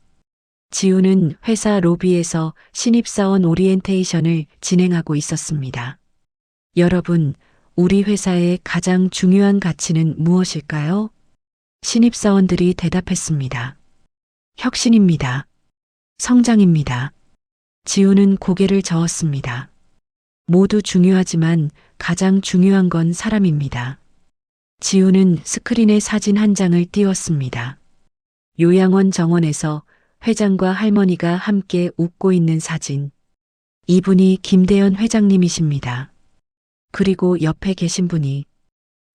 지우는 회사 로비에서 신입사원 오리엔테이션을 진행하고 있었습니다. 여러분, 우리 회사의 가장 중요한 가치는 무엇일까요? 신입사원들이 대답했습니다. 혁신입니다. 성장입니다. 지우는 고개를 저었습니다. 모두 중요하지만 가장 중요한 건 사람입니다. 지우는 스크린에 사진 한 장을 띄웠습니다. 요양원 정원에서 회장과 할머니가 함께 웃고 있는 사진. 이분이 김대현 회장님이십니다. 그리고 옆에 계신 분이.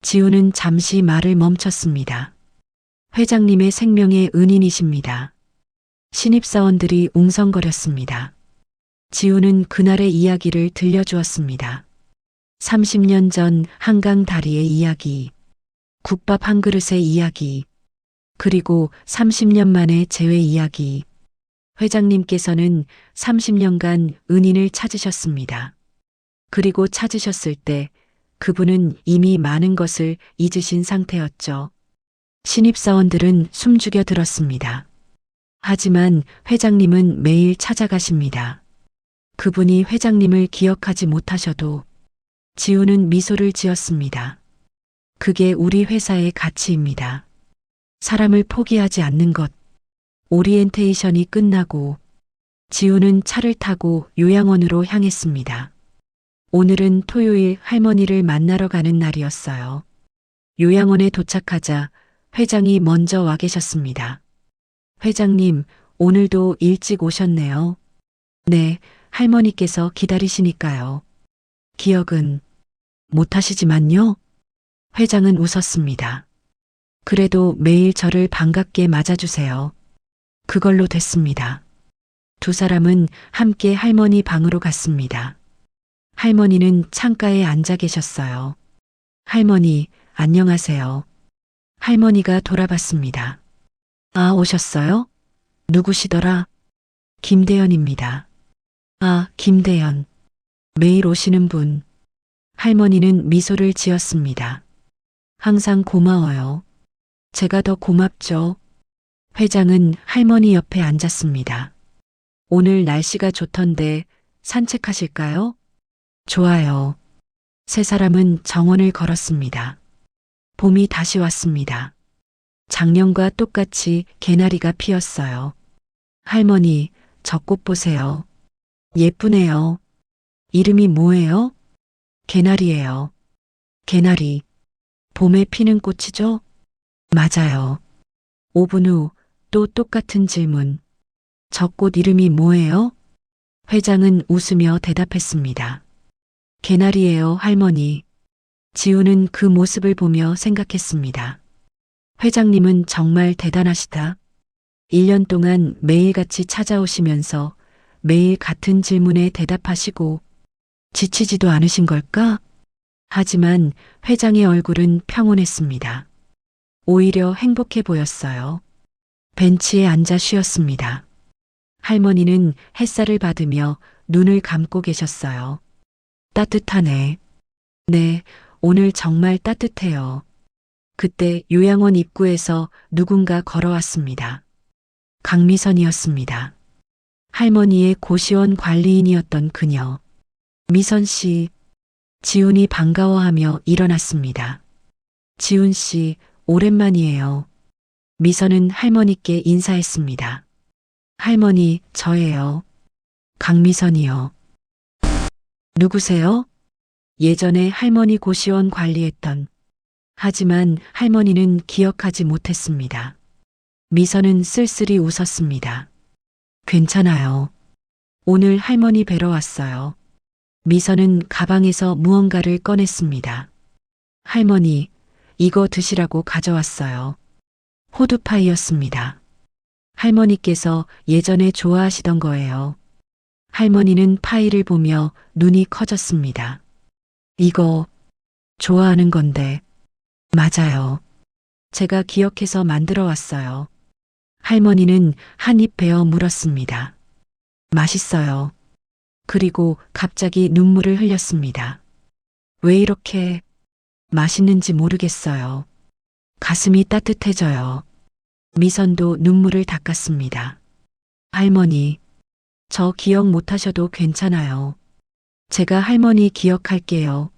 지우는 잠시 말을 멈췄습니다. 회장님의 생명의 은인이십니다. 신입사원들이 웅성거렸습니다. 지우는 그날의 이야기를 들려주었습니다. 30년 전 한강 다리의 이야기, 국밥 한 그릇의 이야기, 그리고 30년 만의 재회 이야기. 회장님께서는 30년간 은인을 찾으셨습니다. 그리고 찾으셨을 때 그분은 이미 많은 것을 잊으신 상태였죠. 신입사원들은 숨죽여 들었습니다. 하지만 회장님은 매일 찾아가십니다. 그분이 회장님을 기억하지 못하셔도 지우는 미소를 지었습니다. 그게 우리 회사의 가치입니다. 사람을 포기하지 않는 것. 오리엔테이션이 끝나고 지우는 차를 타고 요양원으로 향했습니다. 오늘은 토요일 할머니를 만나러 가는 날이었어요. 요양원에 도착하자 회장이 먼저 와 계셨습니다. 회장님, 오늘도 일찍 오셨네요. 네, 할머니께서 기다리시니까요. 기억은 못하시지만요. 회장은 웃었습니다. 그래도 매일 저를 반갑게 맞아주세요. 그걸로 됐습니다. 두 사람은 함께 할머니 방으로 갔습니다. 할머니는 창가에 앉아 계셨어요. 할머니, 안녕하세요. 할머니가 돌아봤습니다. 아, 오셨어요? 누구시더라? 김대현입니다. 아, 김대현. 매일 오시는 분. 할머니는 미소를 지었습니다. 항상 고마워요. 제가 더 고맙죠. 회장은 할머니 옆에 앉았습니다. 오늘 날씨가 좋던데 산책하실까요? 좋아요. 세 사람은 정원을 걸었습니다. 봄이 다시 왔습니다. 작년과 똑같이 개나리가 피었어요. 할머니, 저 꽃 보세요. 예쁘네요. 이름이 뭐예요? 개나리예요. 개나리. 봄에 피는 꽃이죠? 맞아요. 5분 후 또 똑같은 질문. 저 꽃 이름이 뭐예요? 회장은 웃으며 대답했습니다. 개나리예요, 할머니. 지우는 그 모습을 보며 생각했습니다. 회장님은 정말 대단하시다. 1년 동안 매일같이 찾아오시면서 매일 같은 질문에 대답하시고 지치지도 않으신 걸까? 하지만 회장의 얼굴은 평온했습니다. 오히려 행복해 보였어요. 벤치에 앉아 쉬었습니다. 할머니는 햇살을 받으며 눈을 감고 계셨어요. 따뜻하네. 네, 오늘 정말 따뜻해요. 그때 요양원 입구에서 누군가 걸어왔습니다. 강미선이었습니다. 할머니의 고시원 관리인이었던 그녀. 미선 씨, 지훈이 반가워하며 일어났습니다. 지훈 씨, 오랜만이에요. 미선은 할머니께 인사했습니다. 할머니, 저예요. 강미선이요. 누구세요? 예전에 할머니 고시원 관리했던. 하지만 할머니는 기억하지 못했습니다. 미선은 쓸쓸히 웃었습니다. 괜찮아요. 오늘 할머니 뵈러 왔어요. 미선은 가방에서 무언가를 꺼냈습니다. 할머니, 이거 드시라고 가져왔어요. 호두파이였습니다. 할머니께서 예전에 좋아하시던 거예요. 할머니는 파이를 보며 눈이 커졌습니다. 이거 좋아하는 건데. 맞아요. 제가 기억해서 만들어 왔어요. 할머니는 한 입 베어 물었습니다. 맛있어요. 그리고 갑자기 눈물을 흘렸습니다. 왜 이렇게 맛있는지 모르겠어요. 가슴이 따뜻해져요. 미선도 눈물을 닦았습니다. 할머니, 저 기억 못하셔도 괜찮아요. 제가 할머니 기억할게요.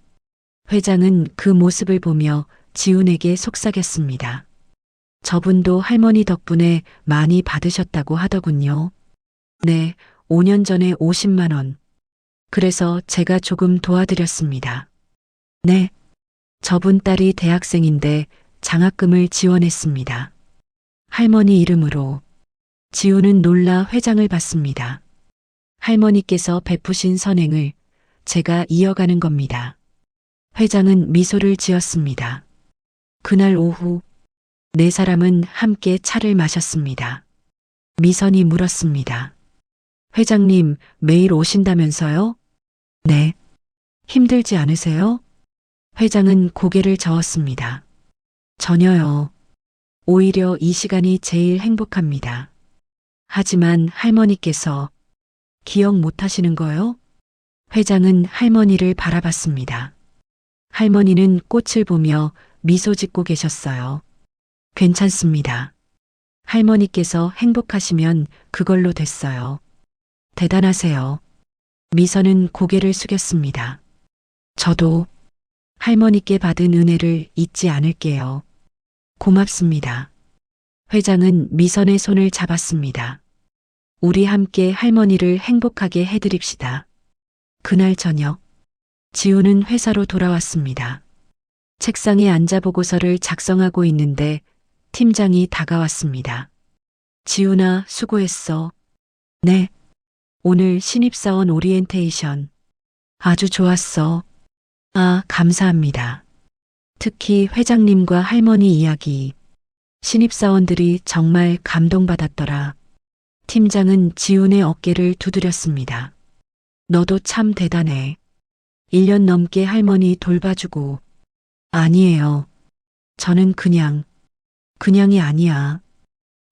회장은 그 모습을 보며 지훈에게 속삭였습니다. 저분도 할머니 덕분에 많이 받으셨다고 하더군요. 네, 5년 전에 50만 원. 그래서 제가 조금 도와드렸습니다. 네, 저분 딸이 대학생인데 장학금을 지원했습니다. 할머니 이름으로. 지훈은 놀라 회장을 받습니다. 할머니께서 베푸신 선행을 제가 이어가는 겁니다. 회장은 미소를 지었습니다. 그날 오후 네 사람은 함께 차를 마셨습니다. 미선이 물었습니다. 회장님 매일 오신다면서요? 네. 힘들지 않으세요? 회장은 고개를 저었습니다. 전혀요. 오히려 이 시간이 제일 행복합니다. 하지만 할머니께서 기억 못 하시는 거요? 회장은 할머니를 바라봤습니다. 할머니는 꽃을 보며 미소 짓고 계셨어요. 괜찮습니다. 할머니께서 행복하시면 그걸로 됐어요. 대단하세요. 미선은 고개를 숙였습니다. 저도 할머니께 받은 은혜를 잊지 않을게요. 고맙습니다. 회장은 미선의 손을 잡았습니다. 우리 함께 할머니를 행복하게 해드립시다. 그날 저녁, 지우는 회사로 돌아왔습니다. 책상에 앉아 보고서를 작성하고 있는데 팀장이 다가왔습니다. 지훈아, 수고했어. 네. 오늘 신입사원 오리엔테이션. 아주 좋았어. 아, 감사합니다. 특히 회장님과 할머니 이야기. 신입사원들이 정말 감동받았더라. 팀장은 지훈의 어깨를 두드렸습니다. 너도 참 대단해. 1년 넘게 할머니 돌봐주고. 아니에요. 저는 그냥이 아니야.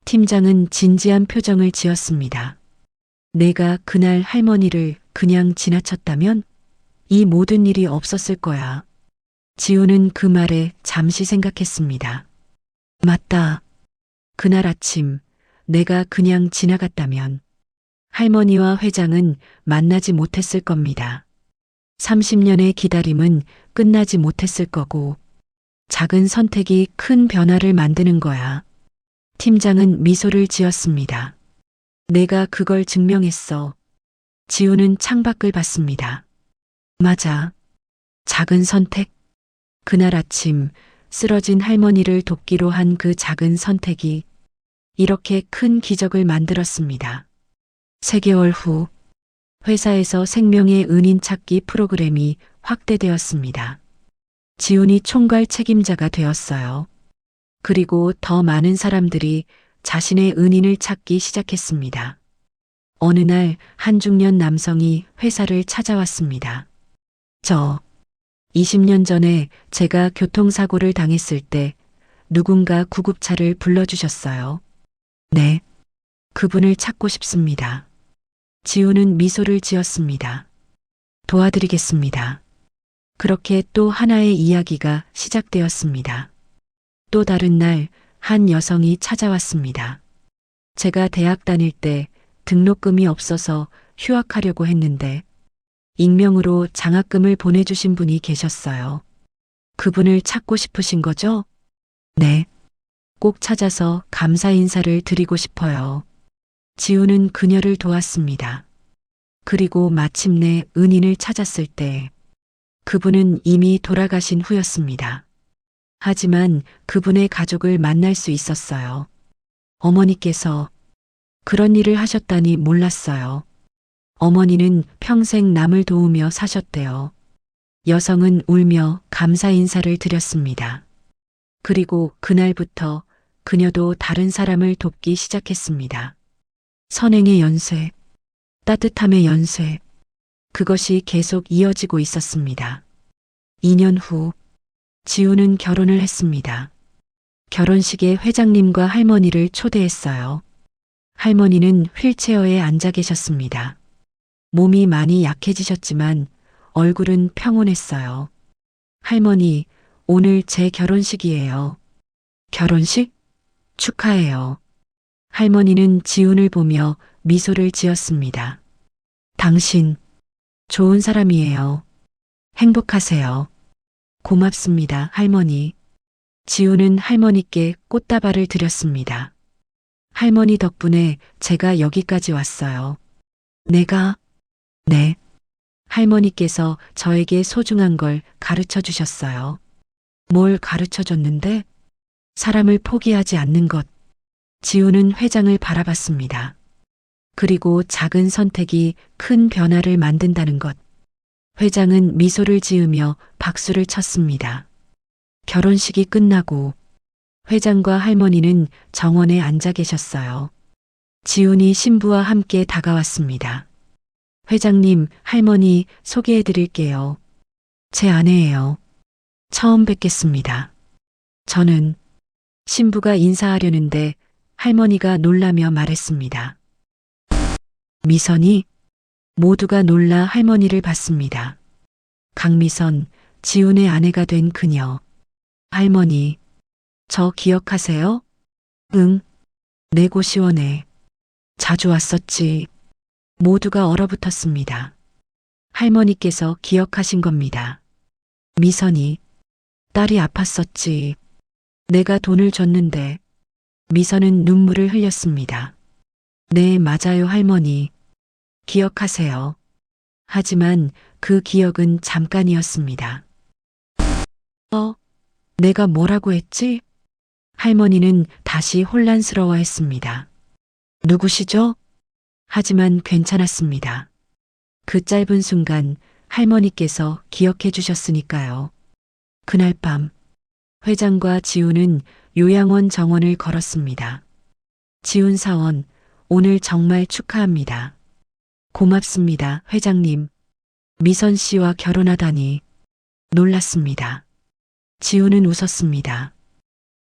팀장은 진지한 표정을 지었습니다. 내가 그날 할머니를 그냥 지나쳤다면 이 모든 일이 없었을 거야. 지우는 그 말에 잠시 생각했습니다. 맞다. 그날 아침 내가 그냥 지나갔다면 할머니와 회장은 만나지 못했을 겁니다. 30년의 기다림은 끝나지 못했을 거고 작은 선택이 큰 변화를 만드는 거야. 팀장은 미소를 지었습니다. 내가 그걸 증명했어. 지우는 창밖을 봤습니다. 맞아. 작은 선택. 그날 아침 쓰러진 할머니를 돕기로 한 그 작은 선택이 이렇게 큰 기적을 만들었습니다. 3개월 후 회사에서 생명의 은인 찾기 프로그램이 확대되었습니다. 지훈이 총괄 책임자가 되었어요. 그리고 더 많은 사람들이 자신의 은인을 찾기 시작했습니다. 어느 날 한 중년 남성이 회사를 찾아왔습니다. 20년 전에 제가 교통사고를 당했을 때 누군가 구급차를 불러주셨어요. 네. 그분을 찾고 싶습니다. 지우는 미소를 지었습니다. 도와드리겠습니다. 그렇게 또 하나의 이야기가 시작되었습니다. 또 다른 날 한 여성이 찾아왔습니다. 제가 대학 다닐 때 등록금이 없어서 휴학하려고 했는데 익명으로 장학금을 보내주신 분이 계셨어요. 그분을 찾고 싶으신 거죠? 네. 꼭 찾아서 감사 인사를 드리고 싶어요. 지우는 그녀를 도왔습니다. 그리고 마침내 은인을 찾았을 때 그분은 이미 돌아가신 후였습니다. 하지만 그분의 가족을 만날 수 있었어요. 어머니께서 그런 일을 하셨다니 몰랐어요. 어머니는 평생 남을 도우며 사셨대요. 여성은 울며 감사 인사를 드렸습니다. 그리고 그날부터 그녀도 다른 사람을 돕기 시작했습니다. 선행의 연쇄, 따뜻함의 연쇄, 그것이 계속 이어지고 있었습니다. 2년 후, 지우는 결혼을 했습니다. 결혼식에 회장님과 할머니를 초대했어요. 할머니는 휠체어에 앉아 계셨습니다. 몸이 많이 약해지셨지만 얼굴은 평온했어요. 할머니, 오늘 제 결혼식이에요. 결혼식? 축하해요. 할머니는 지훈을 보며 미소를 지었습니다. 당신, 좋은 사람이에요. 행복하세요. 고맙습니다, 할머니. 지훈은 할머니께 꽃다발을 드렸습니다. 할머니 덕분에 제가 여기까지 왔어요. 네. 할머니께서 저에게 소중한 걸 가르쳐 주셨어요. 뭘 가르쳐 줬는데? 사람을 포기하지 않는 것. 지훈은 회장을 바라봤습니다. 그리고 작은 선택이 큰 변화를 만든다는 것. 회장은 미소를 지으며 박수를 쳤습니다. 결혼식이 끝나고 회장과 할머니는 정원에 앉아 계셨어요. 지훈이 신부와 함께 다가왔습니다. 회장님, 할머니 소개해 드릴게요. 제 아내예요. 처음 뵙겠습니다. 저는 신부가 인사하려는데 할머니가 놀라며 말했습니다. 미선이? 모두가 놀라 할머니를 봤습니다. 강미선, 지훈의 아내가 된 그녀. 할머니, 저 기억하세요? 응, 내 고시원에 자주 왔었지. 모두가 얼어붙었습니다. 할머니께서 기억하신 겁니다. 미선이, 딸이 아팠었지. 내가 돈을 줬는데. 미선은 눈물을 흘렸습니다. 네, 맞아요, 할머니. 기억하세요. 하지만 그 기억은 잠깐이었습니다. 내가 뭐라고 했지? 할머니는 다시 혼란스러워했습니다. 누구시죠? 하지만 괜찮았습니다. 그 짧은 순간 할머니께서 기억해 주셨으니까요. 그날 밤 회장과 지훈은 요양원 정원을 걸었습니다. 지훈 사원, 오늘 정말 축하합니다. 고맙습니다, 회장님. 미선 씨와 결혼하다니 놀랐습니다. 지훈은 웃었습니다.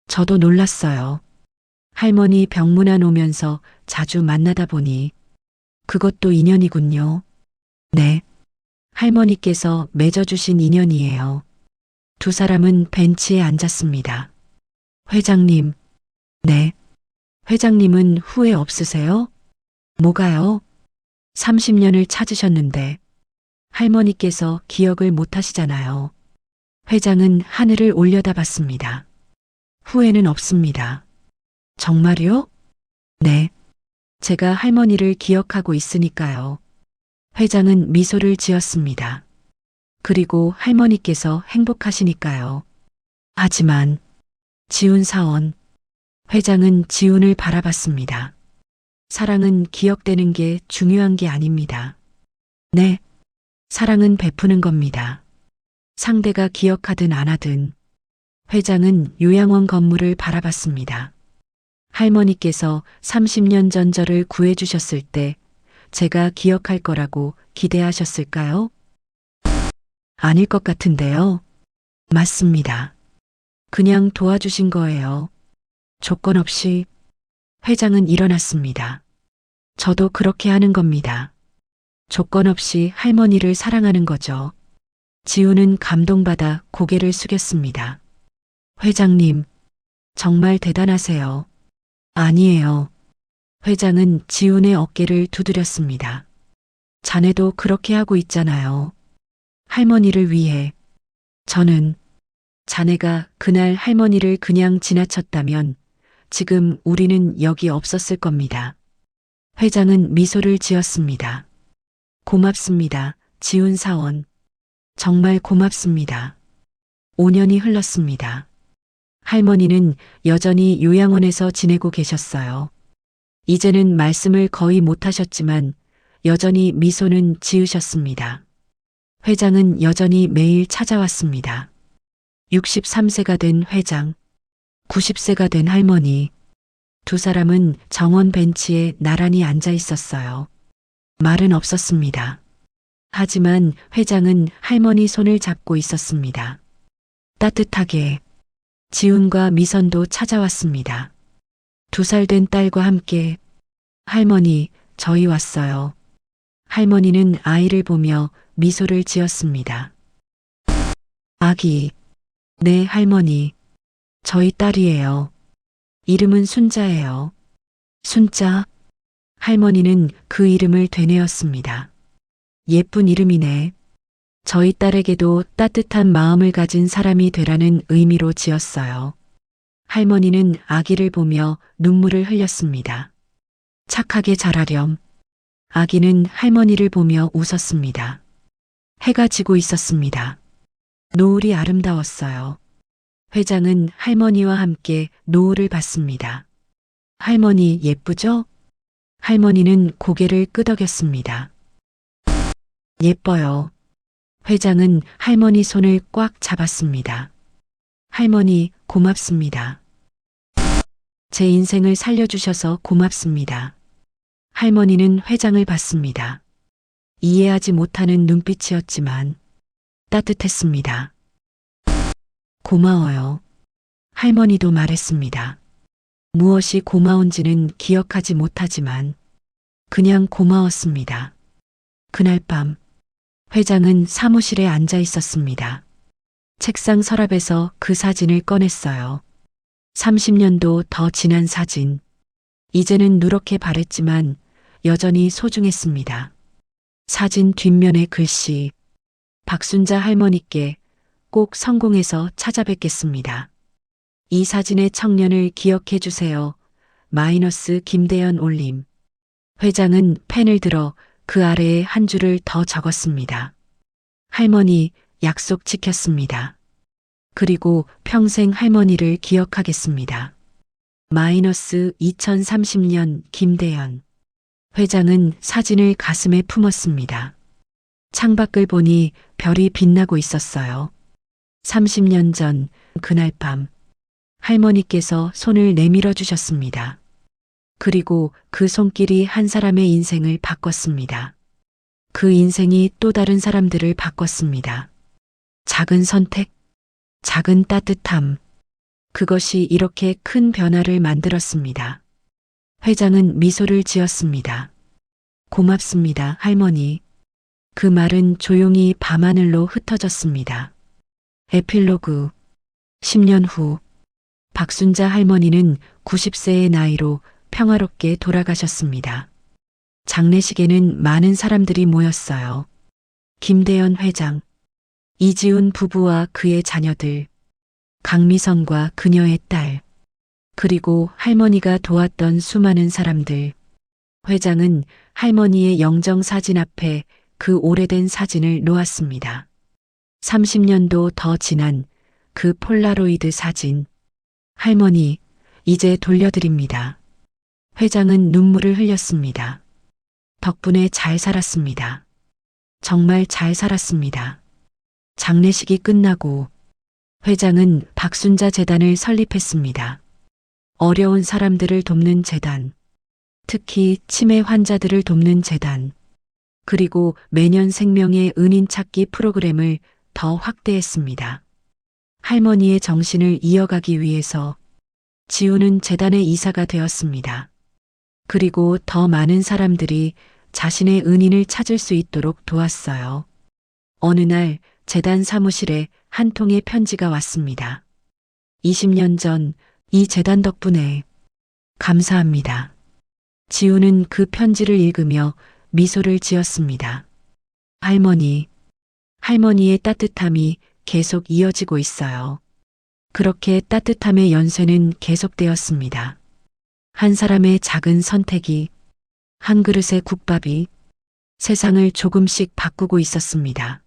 저도 놀랐어요. 할머니 병문안 오면서 자주 만나다 보니 그것도 인연이군요. 네. 할머니께서 맺어주신 인연이에요. 두 사람은 벤치에 앉았습니다. 회장님. 네. 회장님은 후회 없으세요? 뭐가요? 30년을 찾으셨는데 할머니께서 기억을 못 하시잖아요. 회장은 하늘을 올려다봤습니다. 후회는 없습니다. 정말요? 네. 제가 할머니를 기억하고 있으니까요. 회장은 미소를 지었습니다. 그리고 할머니께서 행복하시니까요. 하지만 지훈 사원, 회장은 지훈을 바라봤습니다. 사랑은 기억되는 게 중요한 게 아닙니다. 네, 사랑은 베푸는 겁니다. 상대가 기억하든 안 하든. 회장은 요양원 건물을 바라봤습니다. 할머니께서 30년 전 저를 구해주셨을 때 제가 기억할 거라고 기대하셨을까요? 아닐 것 같은데요. 맞습니다. 그냥 도와주신 거예요. 조건 없이. 회장은 일어났습니다. 저도 그렇게 하는 겁니다. 조건 없이 할머니를 사랑하는 거죠. 지훈은 감동받아 고개를 숙였습니다. 회장님, 정말 대단하세요. 아니에요. 회장은 지훈의 어깨를 두드렸습니다. 자네도 그렇게 하고 있잖아요. 할머니를 위해. 저는 자네가 그날 할머니를 그냥 지나쳤다면 지금 우리는 여기 없었을 겁니다. 회장은 미소를 지었습니다. 고맙습니다. 지훈 사원. 정말 고맙습니다. 5년이 흘렀습니다. 할머니는 여전히 요양원에서 지내고 계셨어요. 이제는 말씀을 거의 못하셨지만 여전히 미소는 지으셨습니다. 회장은 여전히 매일 찾아왔습니다. 63세가 된 회장, 90세가 된 할머니, 두 사람은 정원 벤치에 나란히 앉아 있었어요. 말은 없었습니다. 하지만 회장은 할머니 손을 잡고 있었습니다. 따뜻하게. 지훈과 미선도 찾아왔습니다. 2살 된 딸과 함께. 할머니, 저희 왔어요. 할머니는 아이를 보며 미소를 지었습니다. 아기. 네, 할머니. 저희 딸이에요. 이름은 순자예요. 순자. 할머니는 그 이름을 되뇌었습니다. 예쁜 이름이네. 저희 딸에게도 따뜻한 마음을 가진 사람이 되라는 의미로 지었어요. 할머니는 아기를 보며 눈물을 흘렸습니다. 착하게 자라렴. 아기는 할머니를 보며 웃었습니다. 해가 지고 있었습니다. 노을이 아름다웠어요. 회장은 할머니와 함께 노을을 봤습니다. 할머니 예쁘죠? 할머니는 고개를 끄덕였습니다. 예뻐요. 회장은 할머니 손을 꽉 잡았습니다. 할머니 고맙습니다. 제 인생을 살려주셔서 고맙습니다. 할머니는 회장을 봤습니다. 이해하지 못하는 눈빛이었지만 따뜻했습니다. 고마워요. 할머니도 말했습니다. 무엇이 고마운지는 기억하지 못하지만 그냥 고마웠습니다. 그날 밤 회장은 사무실에 앉아 있었습니다. 책상 서랍에서 그 사진을 꺼냈어요. 30년도 더 지난 사진. 이제는 누렇게 바랬지만 여전히 소중했습니다. 사진 뒷면에 글씨. 박순자 할머니께 꼭 성공해서 찾아뵙겠습니다. 이 사진의 청년을 기억해 주세요. 마이너스 김대현 올림. 회장은 펜을 들어 그 아래에 한 줄을 더 적었습니다. 할머니 약속 지켰습니다. 그리고 평생 할머니를 기억하겠습니다. 마이너스 2030년 김대현. 회장은 사진을 가슴에 품었습니다. 창밖을 보니 별이 빛나고 있었어요. 30년 전 그날 밤 할머니께서 손을 내밀어 주셨습니다. 그리고 그 손길이 한 사람의 인생을 바꿨습니다. 그 인생이 또 다른 사람들을 바꿨습니다. 작은 선택, 작은 따뜻함. 그것이 이렇게 큰 변화를 만들었습니다. 회장은 미소를 지었습니다. 고맙습니다, 할머니. 그 말은 조용히 밤하늘로 흩어졌습니다. 에필로그. 10년 후 박순자 할머니는 90세의 나이로 평화롭게 돌아가셨습니다. 장례식에는 많은 사람들이 모였어요. 김대현 회장, 이지훈 부부와 그의 자녀들, 강미선과 그녀의 딸, 그리고 할머니가 도왔던 수많은 사람들. 회장은 할머니의 영정 사진 앞에 그 오래된 사진을 놓았습니다. 30년도 더 지난 그 폴라로이드 사진. 할머니, 이제 돌려드립니다. 회장은 눈물을 흘렸습니다. 덕분에 잘 살았습니다. 정말 잘 살았습니다. 장례식이 끝나고 회장은 박순자 재단을 설립했습니다. 어려운 사람들을 돕는 재단, 특히 치매 환자들을 돕는 재단, 그리고 매년 생명의 은인 찾기 프로그램을 더 확대했습니다. 할머니의 정신을 이어가기 위해서 지우는 재단의 이사가 되었습니다. 그리고 더 많은 사람들이 자신의 은인을 찾을 수 있도록 도왔어요. 어느 날 재단 사무실에 한 통의 편지가 왔습니다. 20년 전 이 재단 덕분에 감사합니다. 지우는 그 편지를 읽으며 미소를 지었습니다. 할머니의 따뜻함이 계속 이어지고 있어요. 그렇게 따뜻함의 연쇄는 계속되었습니다. 한 사람의 작은 선택이, 한 그릇의 국밥이 세상을 조금씩 바꾸고 있었습니다.